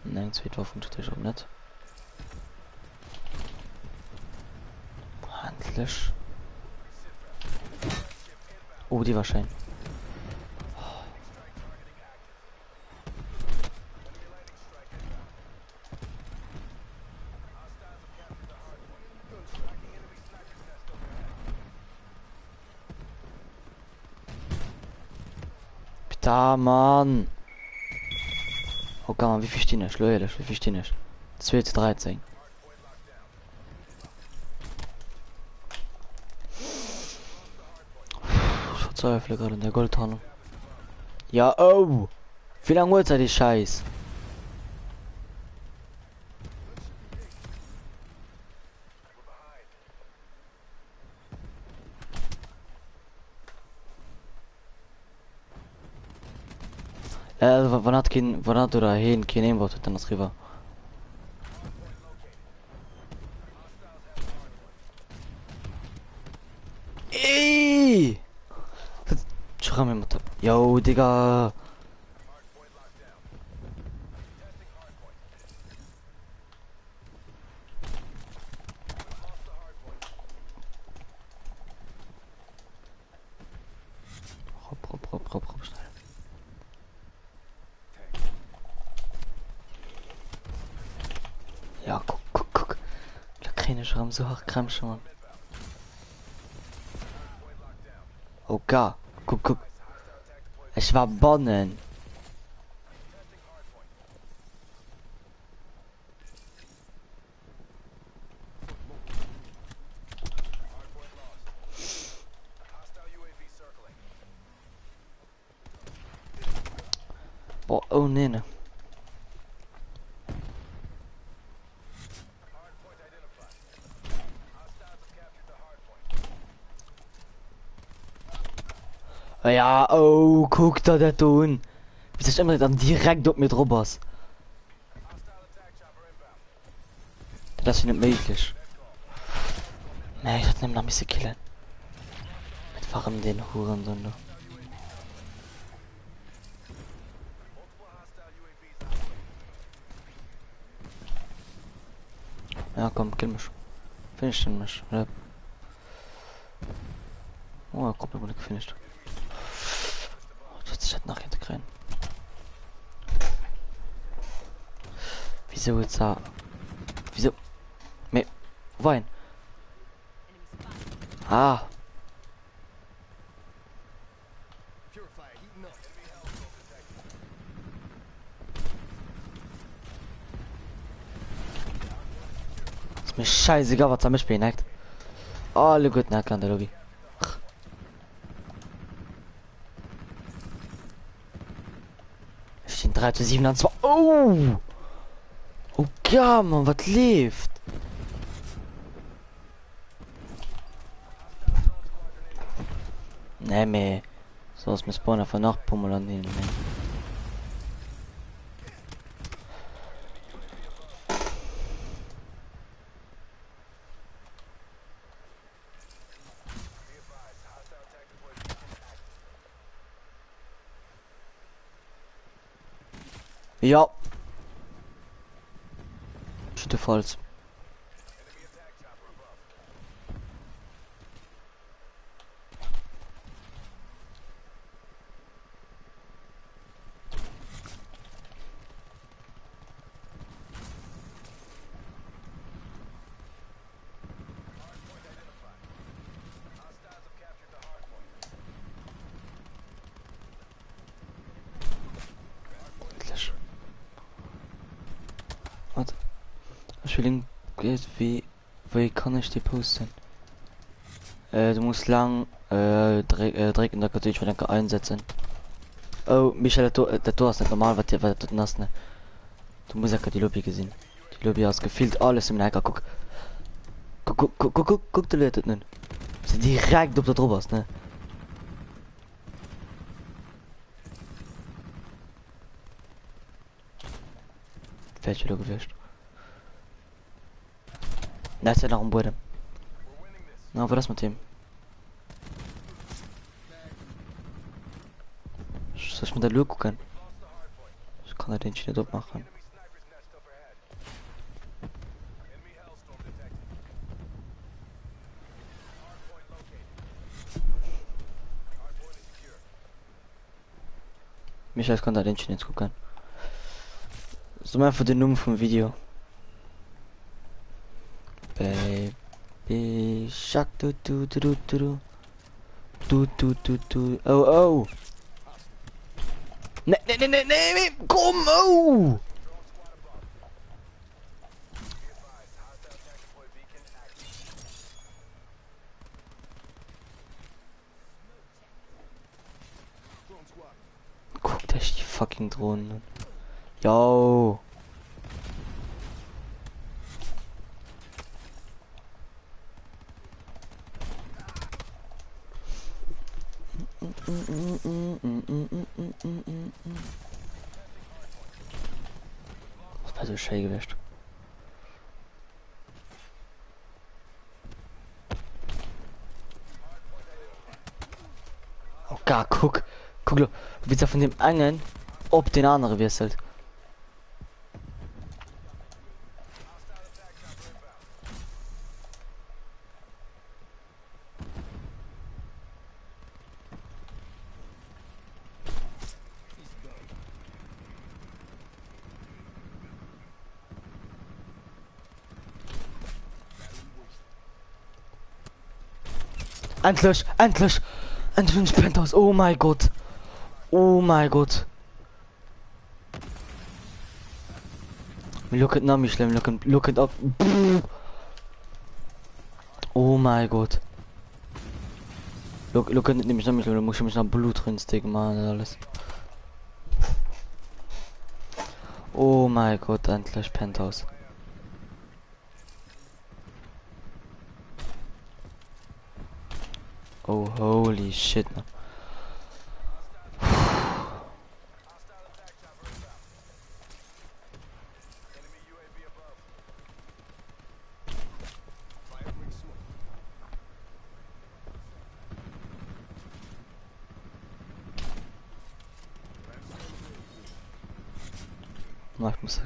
Nein, Zweitwaffen tut ich auch nicht. Wirklich. Oh, die wahrscheinlich. Da, Mann. Oh, Mann, wie viel stehen nicht? Leute, wie viel stehen nicht? 2 zu 13. Ich verzweifle gerade in der Goldtonne. Ja, oh. Wie lange holt er die Scheiß? Wann hat oder hin, kein Aimbot dann das River. Ey! Schau mir mal. Yo, Digga. Hopp, schnell. Ja, guck. Der kleine Schramm so hart krank schon. Oh, gar. Guck. Ich war Bonnen. Boah, oh nee, ne. Ja, oh, guck da der Ton. Wie sich immer dann direkt dort mit Robbers. Das ist nicht möglich. Nee, ich hatte nämlich ein bisschen killen. Mit warum den Huren so. Ja, komm, kill mich. Finish mich. Ja. Oh, Gruppe wurde gefinisht. Jetzt hat nach hinten rein. Wieso jetzt da? Wieso? Me Wein. Ah. Ist mir scheißegal, was er mich beneckt. Alle gut nack an der Lobby. Ich stehen 3 zu 7 an 2. Oh! Oh ja, Mann, was lebt? Nee, me. So ist mir Spawner von Nachtpummel an den. Ja. Schütte falsch. Warte. Ich will ihn wie kann ich die posten? Du musst lang direkt in der Kartoffelschranke einsetzen. Oh, Michael, der Tor ist nicht normal, was du hast, ne? Du musst ja die Lobby gesehen. Die Lobby hast gefühlt alles im Lager, guck. Guck, du Leute nicht. Sind direkt auf der drüber, ne? Fällt wieder gewischt. Da ist ja noch ein Boden. Na, was ist mit dem? Soll ich mit der Lüge gucken? Ich kann ja den Schiene dort machen. Michael konnte den schon jetzt gucken. So mal für den Nummer vom Video. Baby Shark du du du du du du du du du oh oh. Ne ne ne ne ne komm oh. Guck da ist die fucking Drohnen. Yo. Das war so schön gewischt. Oh gar, guck. Guck, wie er von dem einen ob den anderen wechselt. Endlich, endlich, endlich ein Penthouse. Oh mein Gott. Oh mein Gott. Look at Nami schlimm, look at up. Oh mein Gott. Look at nämlich Nami schlimm, da muss ich mich nach Blut reinstecken, Mann, alles. Oh mein Gott, endlich Penthouse. Oh holy shit, man.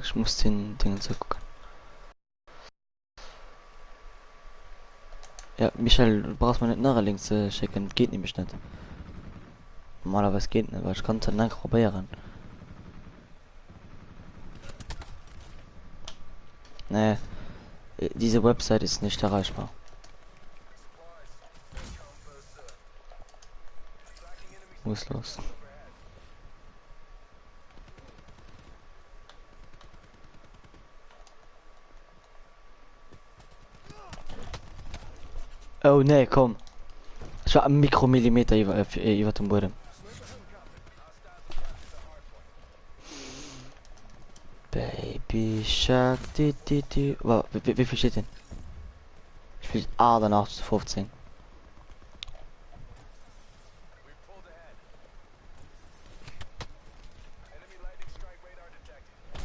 Ich muss den Dingen zurückgucken. Ja, Michael, du brauchst mal nicht nachher links schicken. Geht nämlich nicht. Normalerweise geht nicht, weil ich kann dann einfach probieren. Nee, diese Website ist nicht erreichbar. Wo ist los? Oh nee, komm. Ich war ein Mikromillimeter über dem Boden. Baby Shark, di. Wow, wie viel steht denn? Ich will danach 15.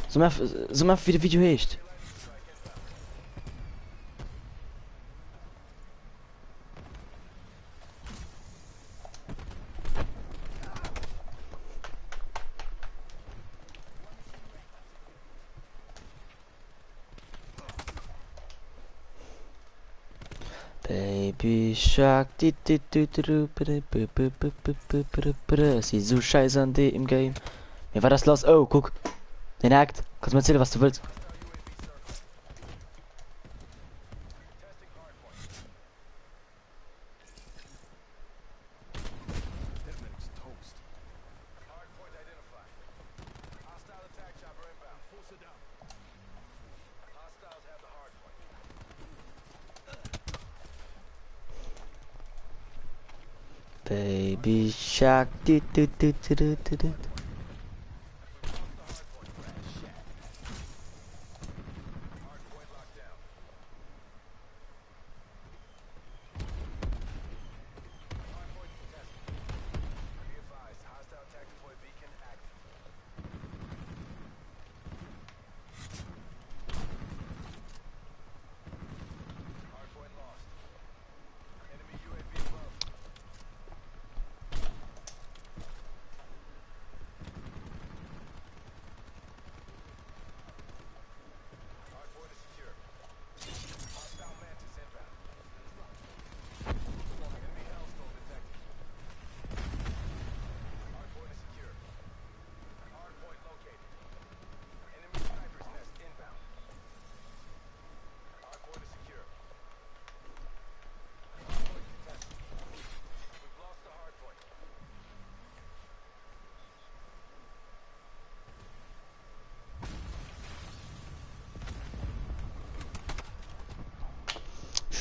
So mal wie das Video ist. Baby Shark, di. Es sieht so scheiße an die im Game. Mir war das los. Oh, guck. Den Act. Kannst du mir erzählen, was du willst? Baby Shark, di.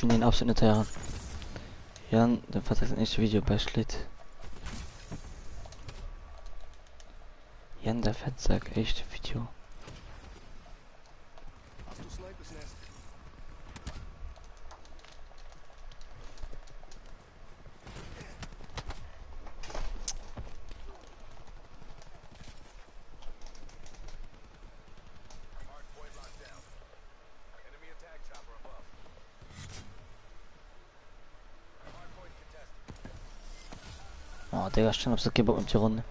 finde ihn absolut nicht her. Jan, dann vertragt das nächste Video bei Schlitt. Jan, der Fettsack, echt Video. Oh, Digga, stimmt, hab's okay, Bock mit die Runde.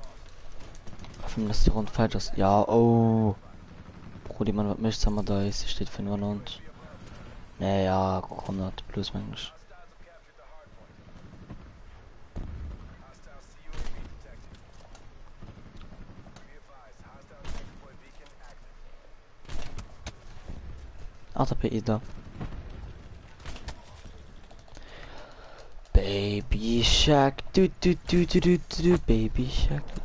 Hoffen, dass die Runde falsch ist. Ja, oh. Brudi, man, was möchtest du, da ist, steht 95. Naja, 100 plus Mensch. ATPI da. Baby Shark, du, Baby Shark, du.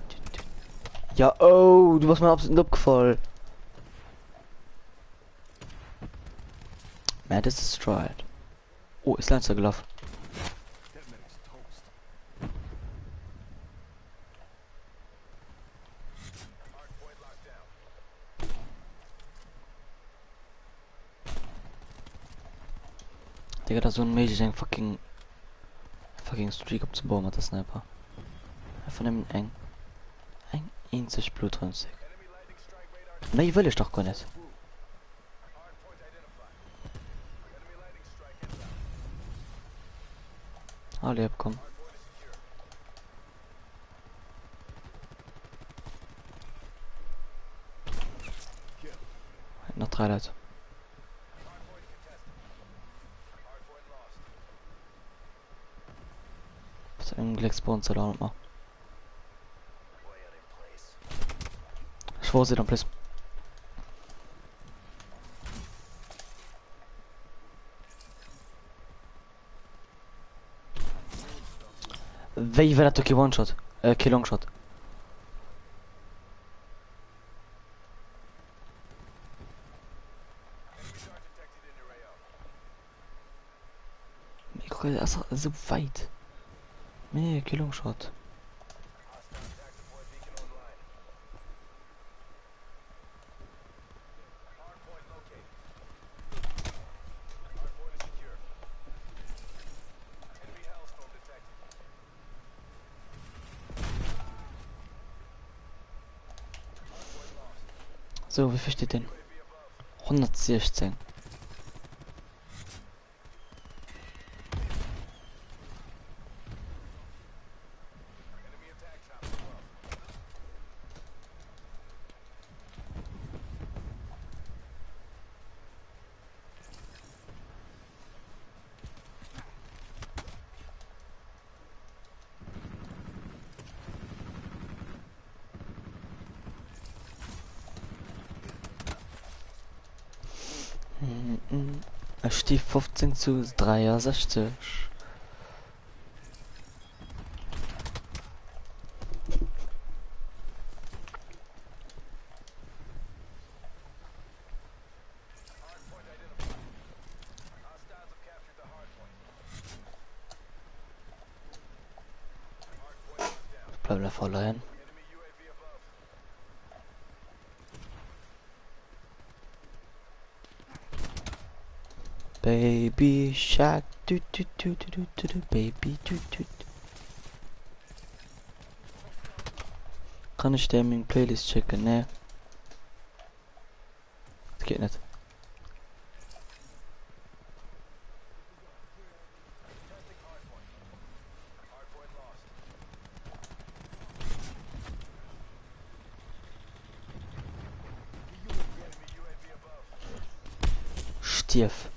Ja, oh, du warst mir absolut abgefallen. Mad is destroyed. Oh, ist Lancer gelaufen. Digga, da so ein Mädchen fucking Streak abzubauen mit der Sniper. Von dem eng. Eng 90 Blut drin. Ne, will ich doch gar nicht. Alle abkommen. Noch 3 Leute. Was im Glücksboden zu laut machen. Ich vor sie dann plus. Wie war das One-Shot? Kill-Long-Shot. Guck, er ist so weit. Nee, Kill-Long-Shot. So, wie viel steht denn? 116. Es steht 15 zu 63. Bleiben wir verleihen. Baby Shark, Baby, Kann ich der in Playlist checken? Ne. Das geht nicht. Stief.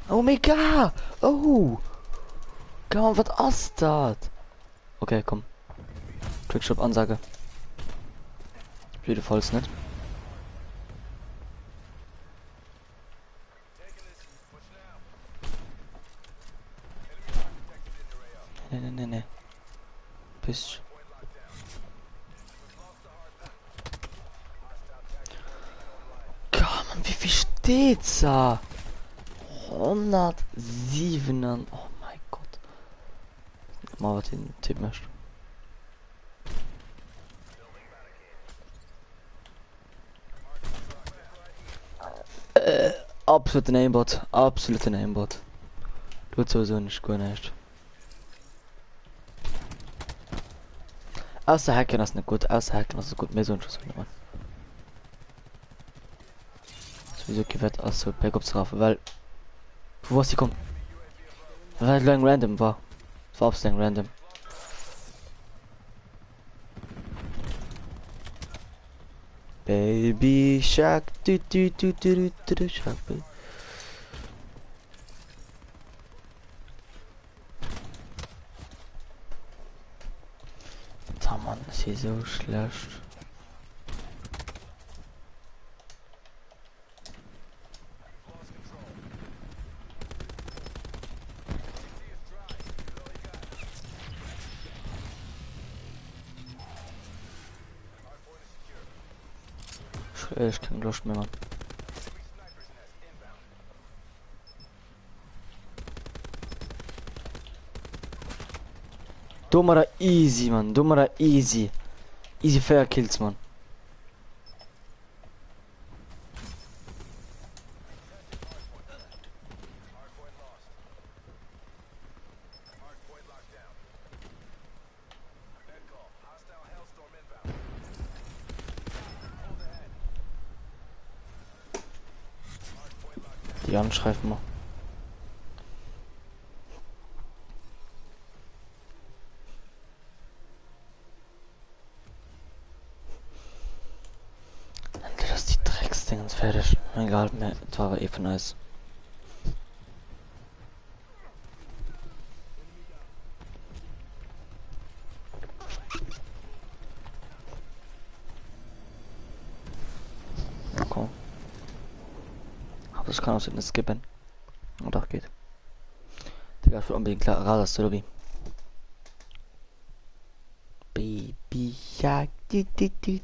Oh mein Gott! Oh! Komm, was ist das? Okay, komm. Quickshop Ansage. Blöde Falls nicht. Ne. Bist. Mann, wie viel steht's da? 107. Oh mein Gott. Mal was den Tipp möchte. Absoluter Aimbot. Absoluter Aimbot. Tut sowieso nicht gut, nicht. Außer Hacken ist nicht gut. Außer Hacken ist gut. Mehr so ein Schuss. Sowieso gewährt also Backups drauf, weil. Wo was die kommen? Weil lang random war. Es war absolut random. Baby Shark, du Shark, Baby. Oh Mann, ist hier so schlecht. Ich kann Lust mehr, Mann. Dummerer easy, Mann. Dummerer easy. Easy fair kills, Mann. Die anschreiben mal. Endlich ist die Drecksdingens fertig. Egal, mehr. Das war aber eh für nice. Okay. Aber ich kann auch nicht skippen. Und auch geht. Digga, ich will unbedingt klar raus, Lobby. Baby Shark, baby.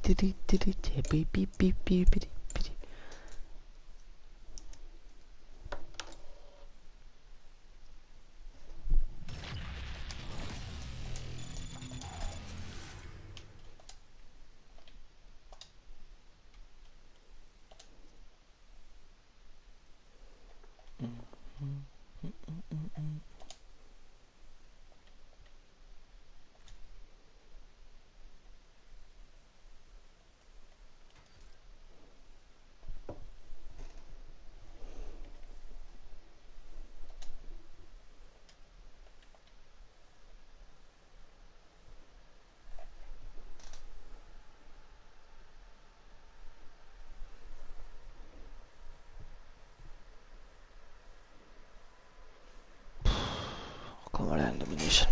Komm mal her, Domination.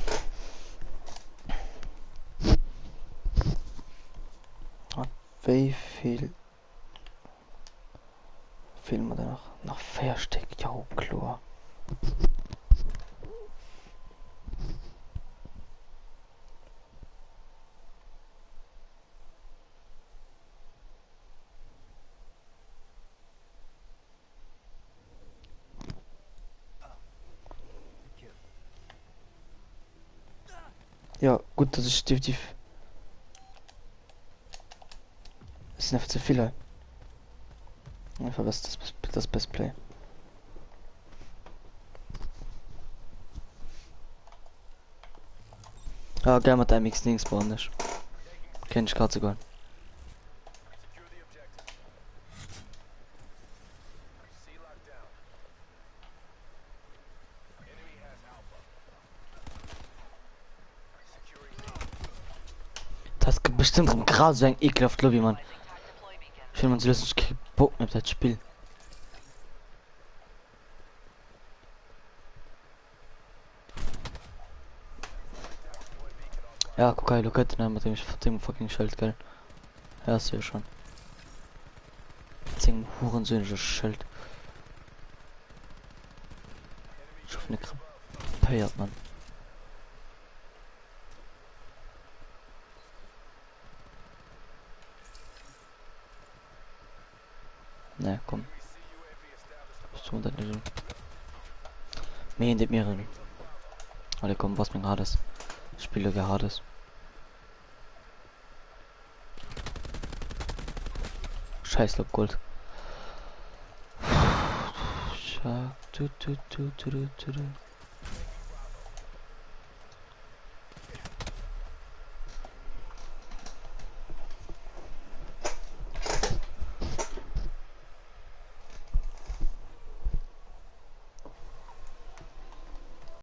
Wie viel fehlen wir da noch? Noch 4 Stück, ja klar. Ja, gut, das ist definitiv. Das sind einfach zu viele. Einfach das Best Play. Ja, gerne mit einem X-Links bauen nicht. Kenn ich gerade sogar. Das gibt bestimmt gerade so ein ekelhaft Lobby, Mann. Ich will man so lustig Bock mit das Spiel. Ja, guck mal, Lokette, ne, mit dem fucking Schild, gell. Ja, ist ja schon. 10 hurensöhnisches Schild. Schon eine krepiert, Mann. Ne, komm. Bist du unter den Mehr in den Meeren. Alle komm, was mir Hades. Spiele wie Hades. Scheiß Lob Gold. Schau, tu, tu, tu, tu, tu, tu, tu.